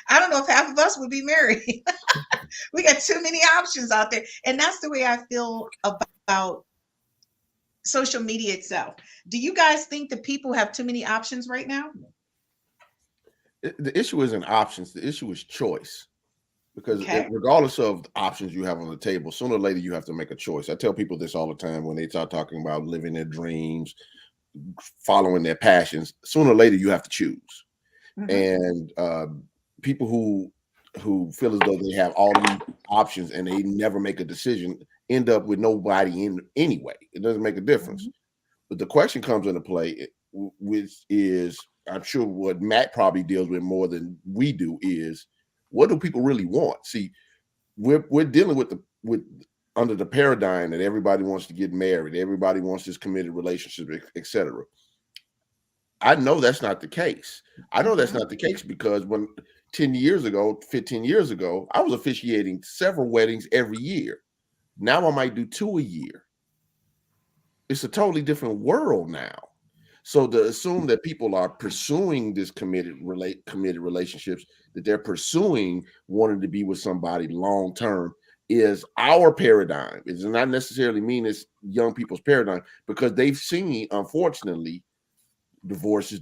I don't know if half of us would be married. We got too many options out there. And that's the way I feel about social media itself. Do you guys think that people have too many options right now? The issue isn't options. The issue is choice. Because regardless of the options you have on the table, sooner or later you have to make a choice. I tell people this all the time when they start talking about living their dreams, following their passions. Sooner or later you have to choose. And people who feel as though they have all these options and they never make a decision end up with nobody in anyway. It doesn't make a difference. But the question comes into play, which is, I'm sure what Matt probably deals with more than we do, is what do people really want? See, we're dealing with under the paradigm that everybody wants to get married, everybody wants this committed relationship, etc. I know that's not the case. I know that's not the case because when 15 years ago, I was officiating several weddings every year. Now I might do 2 a year. It's a totally different world now. So to assume that people are pursuing this committed relationships, that they're pursuing wanting to be with somebody long term, is our paradigm. It does not necessarily mean it's young people's paradigm, because they've seen, unfortunately, divorce,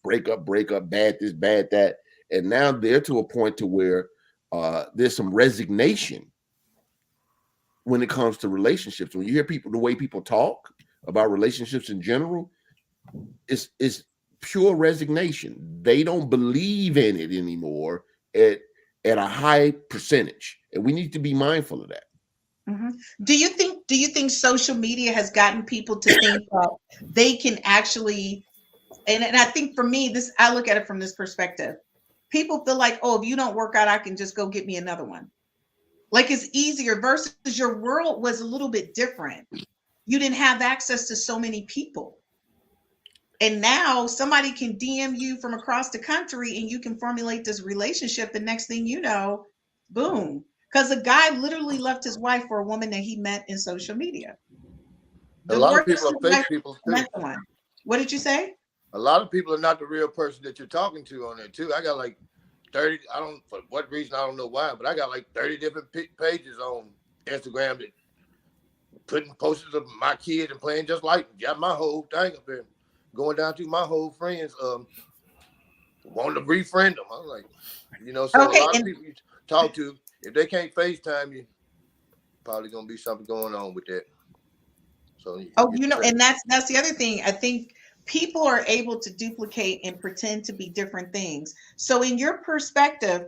breakup, bad this, bad that, and now they're to a point to where there's some resignation when it comes to relationships. When you hear people, the way people talk about relationships in general, it's pure resignation. They don't believe in it anymore at a high percentage, and we need to be mindful of that. Do you think social media has gotten people to think that they can actually, and I think for me, I look at it from this perspective. People feel like, oh, if you don't work out, I can just go get me another one. Like it's easier versus your world was a little bit different. You didn't have access to so many people. And now somebody can DM you from across the country and you can formulate this relationship. The next thing you know, boom. Because a guy literally left his wife for a woman that he met in social media. A lot of people are fake people too. What did you say? A lot of people are not the real person that you're talking to on there too. I got like 30, for what reason, I don't know why, but I got like 30 different pages on Instagram that putting posters of my kids and playing just like, got my whole thing up there, going down to my whole friends, wanting to befriend them. I'm like, so a lot of people you talk to, if they can't FaceTime you, probably gonna be something going on with that. So and that's the other thing. I think people are able to duplicate and pretend to be different things. So in your perspective,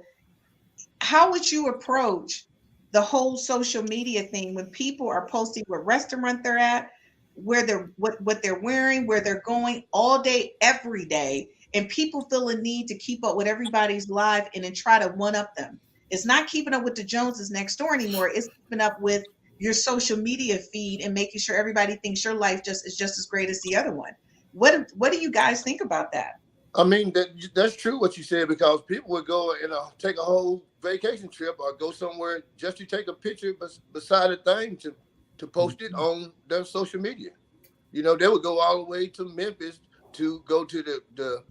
how would you approach the whole social media thing when people are posting what restaurant they're at, where they're what they're wearing, where they're going all day, every day, and people feel a need to keep up with everybody's life and then try to one up them? It's not keeping up with the Joneses next door anymore. It's keeping up with your social media feed and making sure everybody thinks your life is just as great as the other one. What do you guys think about that? I mean, that's true what you said, because people would go and take a whole vacation trip or go somewhere just to take a picture beside a thing to post it on their social media. They would go all the way to Memphis to go to the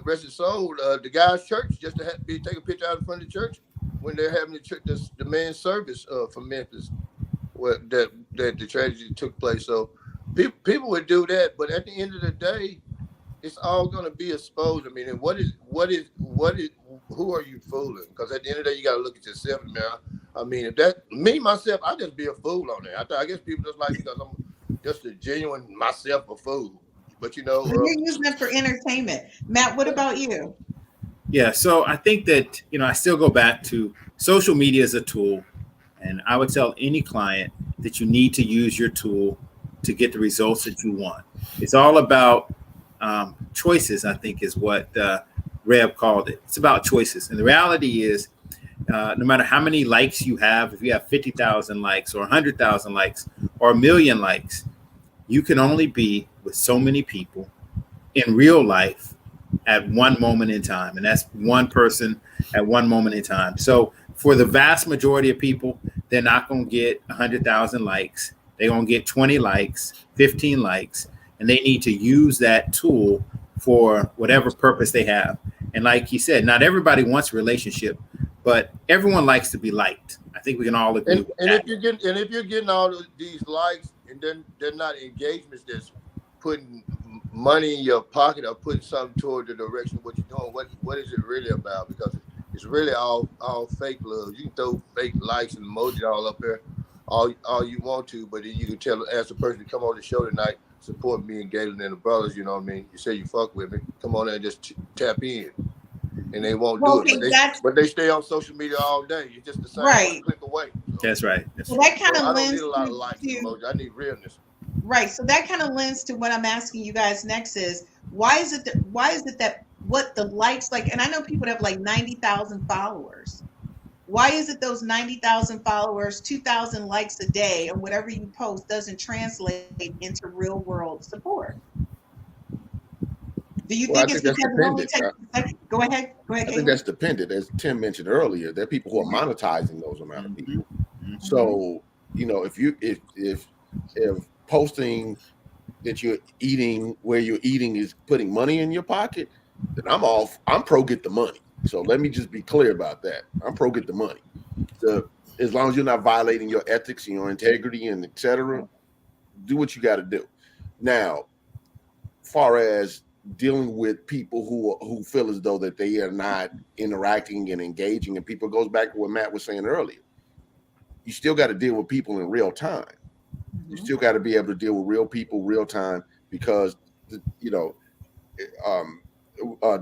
rest of the soul, the guy's church, just to take a picture out in front of the church when they're having the men's service for Memphis, where that the tragedy took place. So people would do that, but at the end of the day, it's all going to be exposed. I mean, and who are you fooling? Because at the end of the day, you got to look at yourself in the mirror. I mean, myself, I just be a fool on there. I guess people just like, because I'm just a genuine myself a fool. But you're using it for entertainment. Matt, what about you? Yeah, so I think that, I still go back to social media as a tool. And I would tell any client that you need to use your tool to get the results that you want. It's all about choices, I think, is what Rev called it. It's about choices. And the reality is, no matter how many likes you have, if you have 50,000 likes or 100,000 likes or 1 million likes, you can only be with so many people in real life at one moment in time. And that's one person at one moment in time. So for the vast majority of people, they're not going to get 100,000 likes. They're going to get 20 likes, 15 likes, and they need to use that tool for whatever purpose they have. And like you said, not everybody wants a relationship, but everyone likes to be liked. I think we can all agree with that. If you're getting all of these likes and then they're not engagements that's putting money in your pocket or putting something toward the direction of what you're doing, what is it really about? Because it's really all fake love. You can throw fake likes and emojis all up there, all you want to, but then you can ask the person to come on the show tonight, support me and Gaylon and the brothers. You know what I mean? You say you fuck with me, come on there and just tap in, and they won't do it. But they stay on social media all day. It's just the same. Right. Click away. So, that's right. So that kind of lends I don't need a lot of likes and emojis. I need realness. Right. So that kind of lends to what I'm asking you guys next is why is it that what the likes like, and I know people that have like 90,000 followers. Why is it those 90,000 followers, 2,000 likes a day or whatever you post doesn't translate into real world support? Do you think it's because it only takes go ahead. I think that's dependent, as Tim mentioned earlier. There are people who are monetizing those amount of people. So, if posting that you're eating where you're eating is putting money in your pocket, then I'm pro get the money. So let me just be clear about that. I'm pro get the money. As long as you're not violating your ethics and your integrity and et cetera, do what you got to do. Now, far as dealing with people who feel as though that they are not interacting and engaging, and people, goes back to what Matt was saying earlier. You still got to deal with people in real time. You still got to be able to deal with real people, real time, because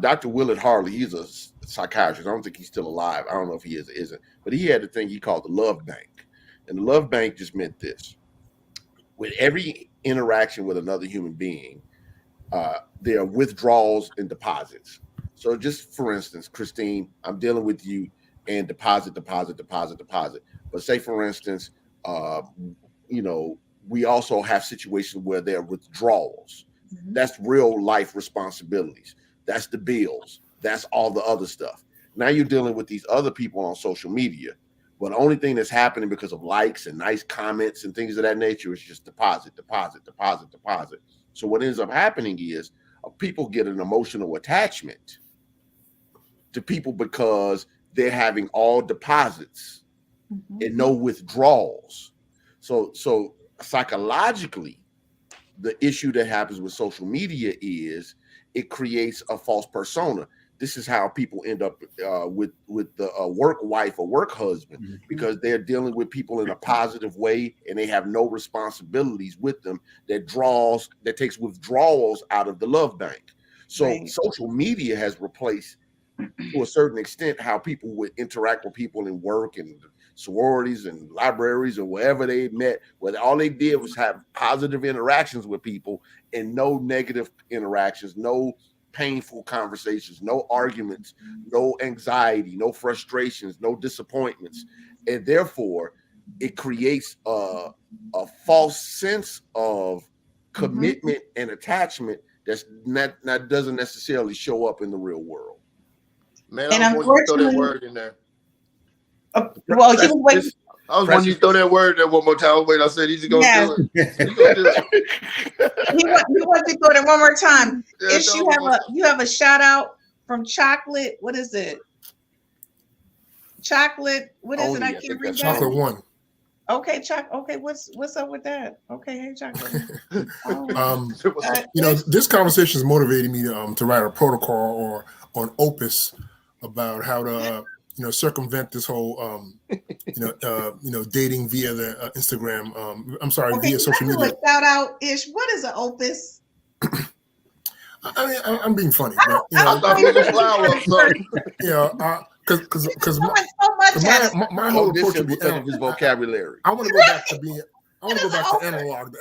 Dr. Willard Harley, he's a psychiatrist. I don't think he's still alive. I don't know if he is or isn't, but he had a thing he called the love bank, and the love bank just meant this: with every interaction with another human being, there are withdrawals and deposits. So just for instance, Christine, I'm dealing with you and deposit. But say for instance, we also have situations where there are withdrawals. That's real life responsibilities. That's the bills. That's all the other stuff. Now you're dealing with these other people on social media, but the only thing that's happening because of likes and nice comments and things of that nature is just deposit. So what ends up happening is people get an emotional attachment to people because they're having all deposits and no withdrawals. So psychologically, the issue that happens with social media is it creates a false persona. This is how people end up with the work wife or work husband, because they're dealing with people in a positive way and they have no responsibilities with them that takes withdrawals out of the love bank. So social media has replaced, to a certain extent, how people would interact with people in work and sororities and libraries or wherever they met, where all they did was have positive interactions with people and no negative interactions, no painful conversations, no arguments, no anxiety, no frustrations, no disappointments. And therefore, it creates a false sense of commitment and attachment that doesn't necessarily show up in the real world. Man, I was going to throw that word in there. Well, he was waiting. I was wanting you to throw that word there one more time. Wait, I said he's going to do it. He's going to do it. He wants to throw that one more time. You have a shout out from Chocolate. What is it? Chocolate. What is it? I can't read that. Chocolate One. Okay, Okay, what's up with that? Okay, hey, Chocolate. This conversation has motivated me to write a protocol or on Opus about how to circumvent this whole dating via the Instagram. Via social media. Shout out, Ish. What is an Opus? I mean, I'm being funny, but I thought it was a flower or something. Because my whole approach would be his vocabulary. I want to go back to the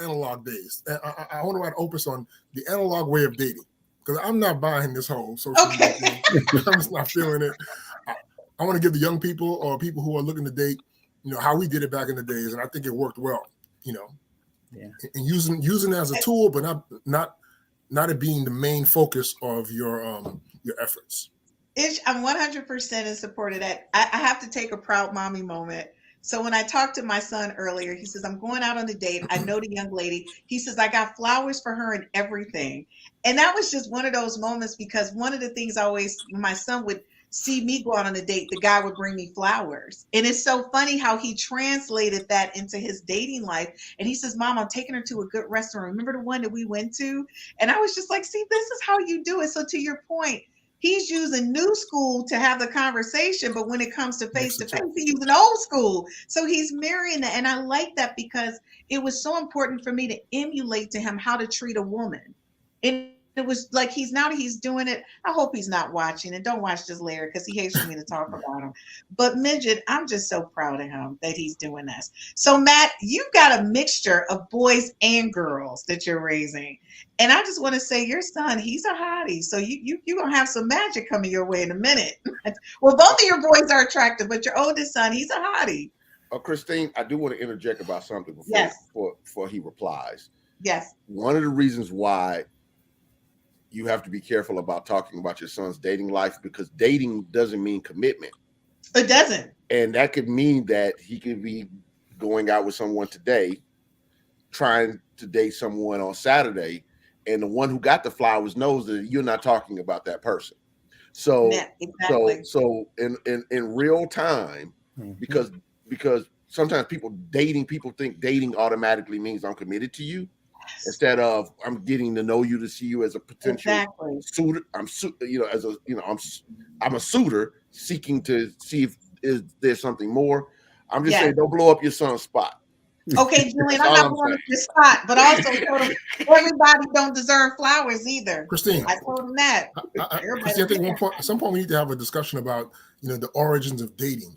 analog days. I want to write Opus on the analog way of dating. because I'm not buying this whole social media thing. I'm just not feeling it. I want to give the young people or people who are looking to date, how we did it back in the days, and I think it worked well. Yeah. And using it as a tool, but not it being the main focus of your efforts. I'm 100% in support of that. I have to take a proud mommy moment. So when I talked to my son earlier, he says, I'm going out on a date. I know the young lady. He says, I got flowers for her and everything. And that was just one of those moments, because one of the things when my son would see me go out on a date, the guy would bring me flowers. And it's so funny how he translated that into his dating life. And he says, Mom, I'm taking her to a good restaurant. Remember the one that we went to? And I was just like, see, this is how you do it. So to your point, he's using new school to have the conversation, but when it comes to face-to-face, he's using old school. So he's marrying that. And I like that, because it was so important for me to emulate to him how to treat a woman. And it was like he's doing it. I hope he's not watching, and don't watch this later because he hates for me to talk about him. But Midget, I'm just so proud of him that he's doing this. So Matt, you've got a mixture of boys and girls that you're raising. And I just want to say your son, he's a hottie. So you're going to have some magic coming your way in a minute. Well, both of your boys are attractive, but your oldest son, he's a hottie. Christine, I do want to interject about something before he replies. Yes. One of the reasons why you have to be careful about talking about your son's dating life, because dating doesn't mean commitment. It doesn't. And that could mean that he could be going out with someone today, trying to date someone on Saturday, and the one who got the flowers knows that you're not talking about that person. So, exactly. so in real time, because sometimes people think dating automatically means I'm committed to you. Instead of I'm getting to know you to see you as a potential suitor, I'm a suitor seeking to see if there's something more. I'm just saying, don't blow up your son's spot. Okay, Julian, I'm not blowing up your spot, but also everybody don't deserve flowers either. Christine, I told him that. Christine, I think at some point we need to have a discussion about the origins of dating.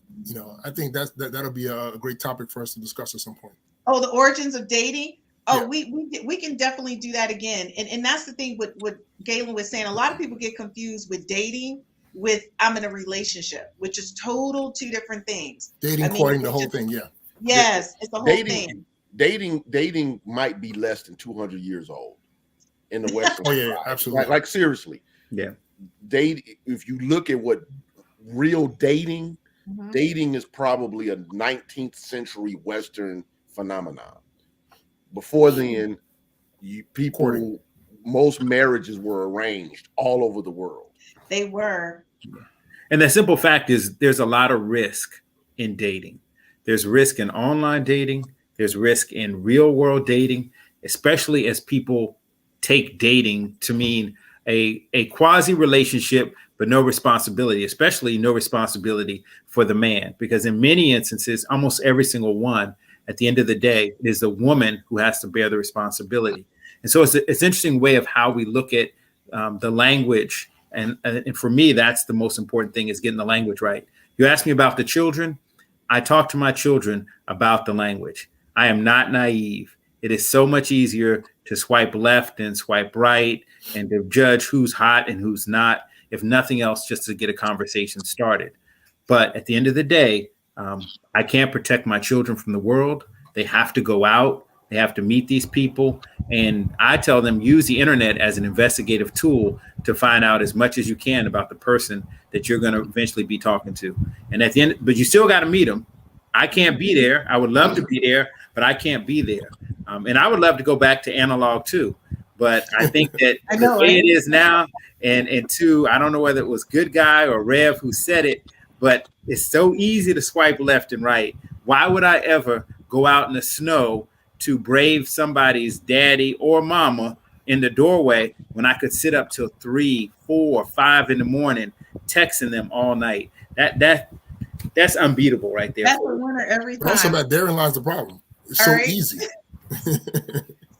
I think that'll be a great topic for us to discuss at some point. Oh, the origins of dating. Oh, yeah. we can definitely do that again. And that's the thing with what Gaylon was saying. A lot of people get confused with dating with I'm in a relationship, which is two different things. Courting, the whole thing, yeah. Yes, it's the whole thing. Dating might be less than 200 years old in the Western. Oh yeah, absolutely. Like seriously. Yeah. If you look at what real dating is probably a 19th century Western phenomenon. Before then, most marriages were arranged all over the world. They were. And the simple fact is there's a lot of risk in dating. There's risk in online dating. There's risk in real world dating, especially as people take dating to mean a quasi relationship, but no responsibility, especially no responsibility for the man. Because in many instances, almost every single one, at the end of the day, it is the woman who has to bear the responsibility. And so it's an interesting way of how we look at the language. And for me, that's the most important thing, is getting the language right. You asked me about the children. I talk to my children about the language. I am not naive. It is so much easier to swipe left and swipe right and to judge who's hot and who's not, if nothing else, just to get a conversation started. But at the end of the day, I can't protect my children from the world. They have to go out. They have to meet these people. And I tell them, use the internet as an investigative tool to find out as much as you can about the person that you're going to eventually be talking to. And at the end, but you still got to meet them. I can't be there. I would love to be there, but I can't be there. And I would love to go back to analog too. But I think that the way it is now, and two, I don't know whether it was Good Guy or Rev who said it, but it's so easy to swipe left and right. Why would I ever go out in the snow to brave somebody's daddy or mama in the doorway when I could sit up till 3, 4, 5 in the morning texting them all night? That's unbeatable right there. That's a winner every time. Also, therein lies the problem. It's so easy.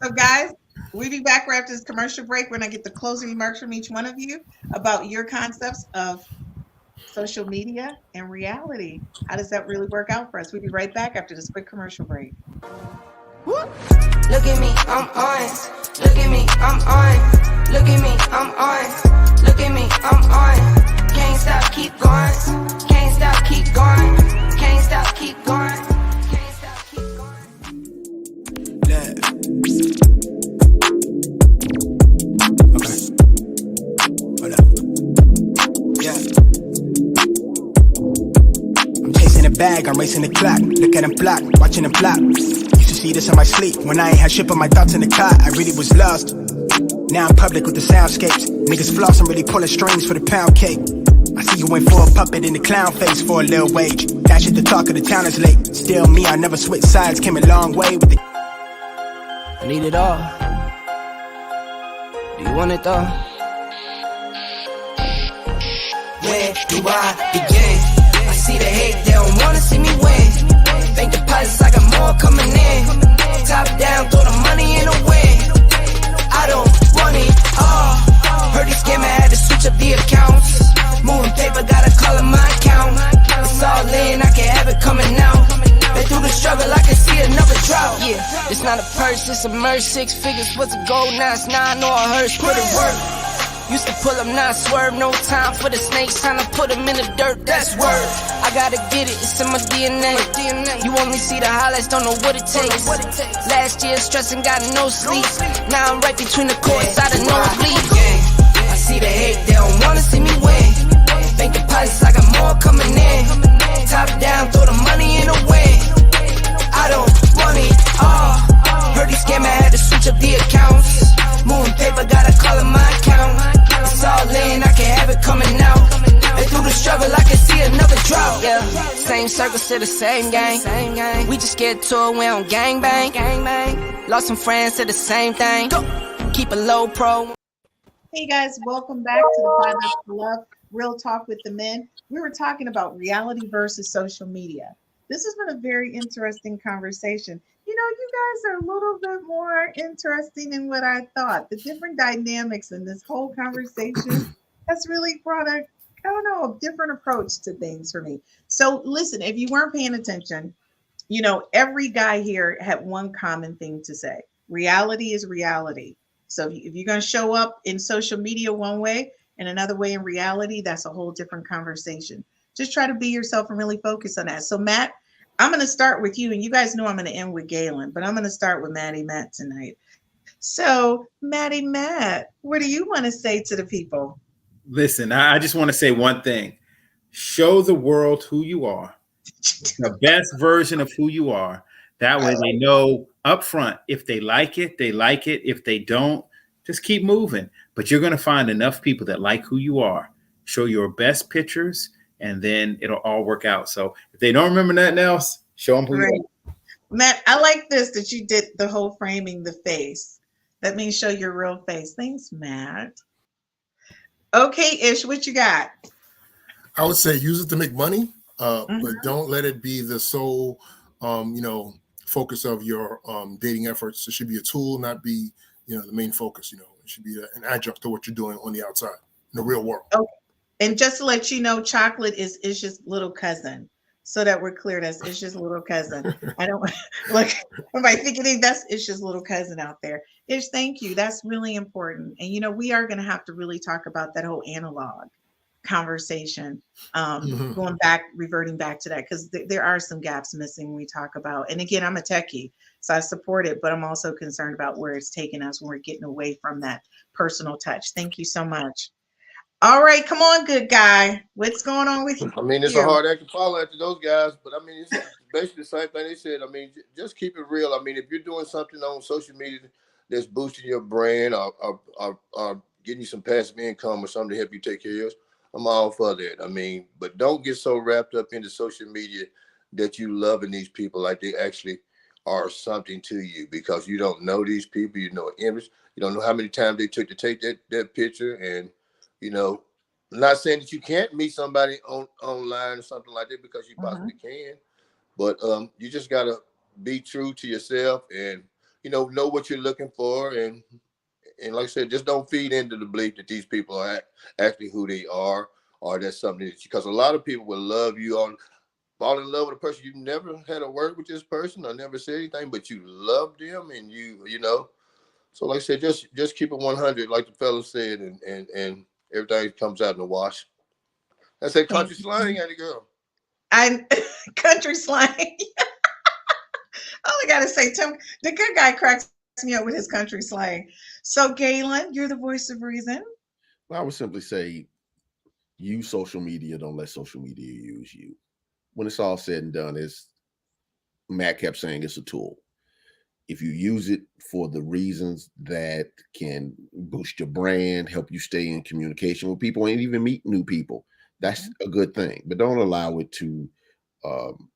So guys, we'll be back right after this commercial break. We're going to get the closing remarks from each one of you about your concepts of social media and reality. How does that really work out for us? We'll be right back after this quick commercial break. Look at me, I'm on. Look at me, I'm on. Look at me, I'm on. Look at me, I'm on. Can't stop, keep going. Can't stop, keep going. Can't stop, keep going. Can't stop, keep going. Yeah. Okay. Hold up. Yeah. I'm chasing the bag, I'm racing the clock. Look at him block, watching him flop. Used to see this in my sleep. When I ain't had shit but my thoughts in the car, I really was lost. Now I'm public with the soundscapes. Niggas floss, I'm really pulling strings for the pound cake. I see you went for a puppet in the clown face for a little wage. That shit, the talk of the town is late. Still me, I never switch sides, came a long way with the... I need it all. Do you want it though? Where do I begin? I see the hate, they don't wanna see me win. Bank deposits, I got more coming in. Top down, throw the money in the wind. I don't want it all. Heard he scammer, had to switch up the accounts. Moving paper, gotta call it my account. It's all in, I can have it coming out. Been through the struggle, I can see another drought. Yeah, it's not a purse, it's a merch. 6 figures was a goal, now it's 9 or a hearse. Put it work. Used to pull up, not swerve. No time for the snakes, time to put them in the dirt, that's word. I gotta get it, it's in my DNA. You only see the highlights, don't know what it takes. Last year stressing, got no sleep. Now I'm right between the courts, I don't know it bleeds. I see the hate, they don't wanna see me win. Bank deposits, I got more coming in. Top down, throw the money in the wind. I don't want it all. Heard he scammer, had to switch up the accounts. Moving paper, gotta call it my account. It's all in, I can have it coming out. And through the struggle, I can see another drought. Yeah, same circle, still the same gang. We just get to it, we don't gangbang. Lost some friends, to the same thing. Keep a low pro. Hey guys, welcome back to the 5 Up to Love, Real Talk with the Men. We were talking about reality versus social media. This has been a very interesting conversation. You know, you guys are a little bit more interesting than what I thought. The different dynamics in this whole conversation has really brought a different approach to things for me. So listen, if you weren't paying attention, you know, every guy here had one common thing to say. Reality is reality. So if you're going to show up in social media one way and another way in reality, that's a whole different conversation. Just try to be yourself and really focus on that. So Matt, I'm going to start with you, and you guys know I'm going to end with Gaylon, but I'm going to start with Maddie Matt tonight. So Maddie Matt, what do you want to say to the people? Listen, I just want to say one thing. Show the world who you are, the best version of who you are. That way they know up front, if they like it, they like it. If they don't, just keep moving. But you're going to find enough people that like who you are. Show your best pictures, and then it'll all work out. So if they don't remember nothing else, show them who you are. Matt, I like this, that you did the whole framing the face. That means show your real face. Thanks, Matt. Okay, Ish, what you got? I would say use it to make money, but don't let it be the sole, focus of your dating efforts. It should be a tool, not be, the main focus. It should be an adjunct to what you're doing on the outside in the real world. Okay. And just to let you know, chocolate is Ish's little cousin. So that we're clear, that's Ish's little cousin. I don't like everybody thinking that's Ish's little cousin out there. Ish, thank you. That's really important. And we are going to have to really talk about that whole analog conversation, reverting back to that, because there are some gaps missing when we talk about. And again, I'm a techie, so I support it, but I'm also concerned about where it's taking us when we're getting away from that personal touch. Thank you so much. All right, come on, good guy. What's going on with you? I mean, it's a hard act to follow after those guys, but I mean, it's basically the same thing they said. I mean, just keep it real. I mean, if you're doing something on social media that's boosting your brand or getting you some passive income or something to help you take care of yours, I'm all for that. I mean, but don't get so wrapped up into social media that you loving these people like they actually are something to you, because you don't know these people. You know image. You don't know how many times they took to take that picture. And I'm not saying that you can't meet somebody online or something like that, because you possibly can, but you just gotta be true to yourself and know what you're looking for, and like I said, just don't feed into the belief that these people are actually who they are, or that's something that because a lot of people will love you fall in love with a person you never had a word with this person or never said anything, but you love them, and you So like I said, just keep it 100, like the fella said, and everything comes out in the wash. That's that country slang, ain't it, girl? Country slang. All I gotta say, Tim, the good guy cracks me up with his country slang. So Gaylon, you're the voice of reason. Well, I would simply say, use social media. Don't let social media use you. When it's all said and done, as Matt kept saying, it's a tool. If you use it for the reasons that can boost your brand, help you stay in communication with people, and even meet new people, that's a good thing. But don't allow it to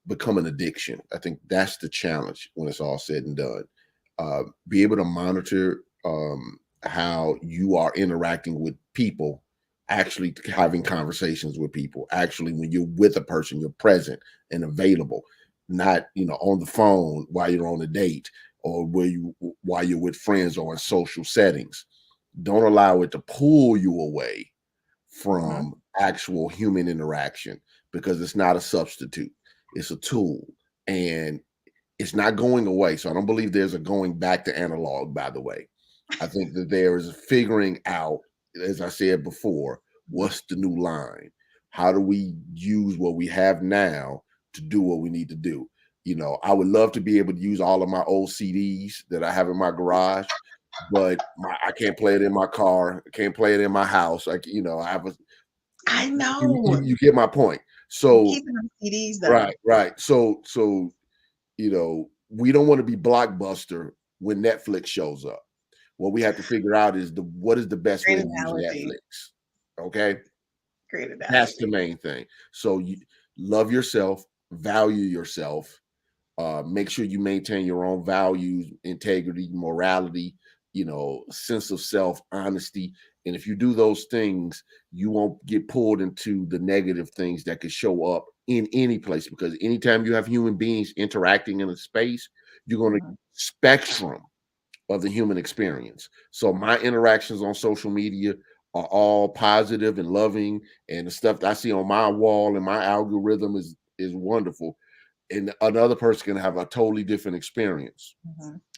become an addiction. I think that's the challenge when it's all said and done. Be able to monitor how you are interacting with people, actually having conversations with people. Actually, when you're with a person, you're present and available, not on the phone while you're on a date, or while you're with friends or in social settings. Don't allow it to pull you away from actual human interaction, because it's not a substitute. It's a tool, and it's not going away. So I don't believe there's a going back to analog, by the way. I think that there is figuring out, as I said before, what's the new line? How do we use what we have now to do what we need to do? I would love to be able to use all of my old CDs that I have in my garage, but I can't play it in my car. I can't play it in my house. I know. You get my point. So keeping them CDs though. Right. So we don't want to be Blockbuster when Netflix shows up. What we have to figure out is what is the best way to use Netflix. Okay. Great analogy. That's the main thing. So you love yourself, value yourself, make sure you maintain your own values, integrity, morality, sense of self, honesty. And if you do those things, you won't get pulled into the negative things that could show up in any place, because anytime you have human beings interacting in a space, you're going to spectrum of the human experience. So my interactions on social media are all positive and loving, and the stuff that I see on my wall and my algorithm is wonderful. And another person can have a totally different experience.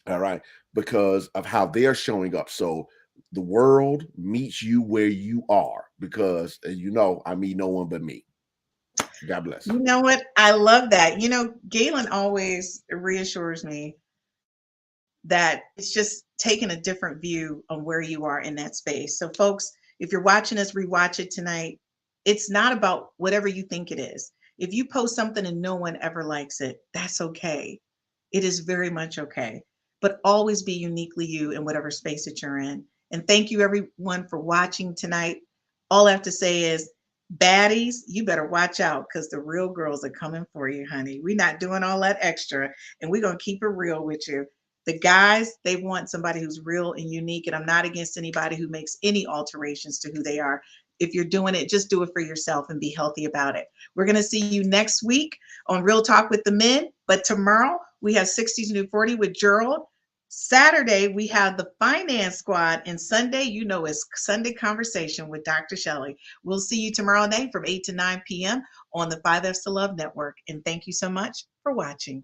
All right, because of how they're showing up. So the world meets you where you are, because I meet no one but me. God bless. You know what? I love that. Gaylon always reassures me that it's just taking a different view on where you are in that space. So folks, if you're watching us rewatch it tonight, it's not about whatever you think it is. If you post something and no one ever likes it, that's okay. It is very much okay. But always be uniquely you in whatever space that you're in. And thank you everyone for watching tonight. All I have to say is, baddies, you better watch out, because the real girls are coming for you, honey. We're not doing all that extra, and we're going to keep it real with you. The guys, they want somebody who's real and unique, and I'm not against anybody who makes any alterations to who they are. If you're doing it, just do it for yourself and be healthy about it. We're going to see you next week on Real Talk with the Men, but tomorrow we have 60s New 40 with Gerald. Saturday, we have the Finance Squad, and Sunday, is Sunday Conversation with Dr. Shelley. We'll see you tomorrow night from 8 to 9 p.m. on the 5Fs to Love Network. And thank you so much for watching.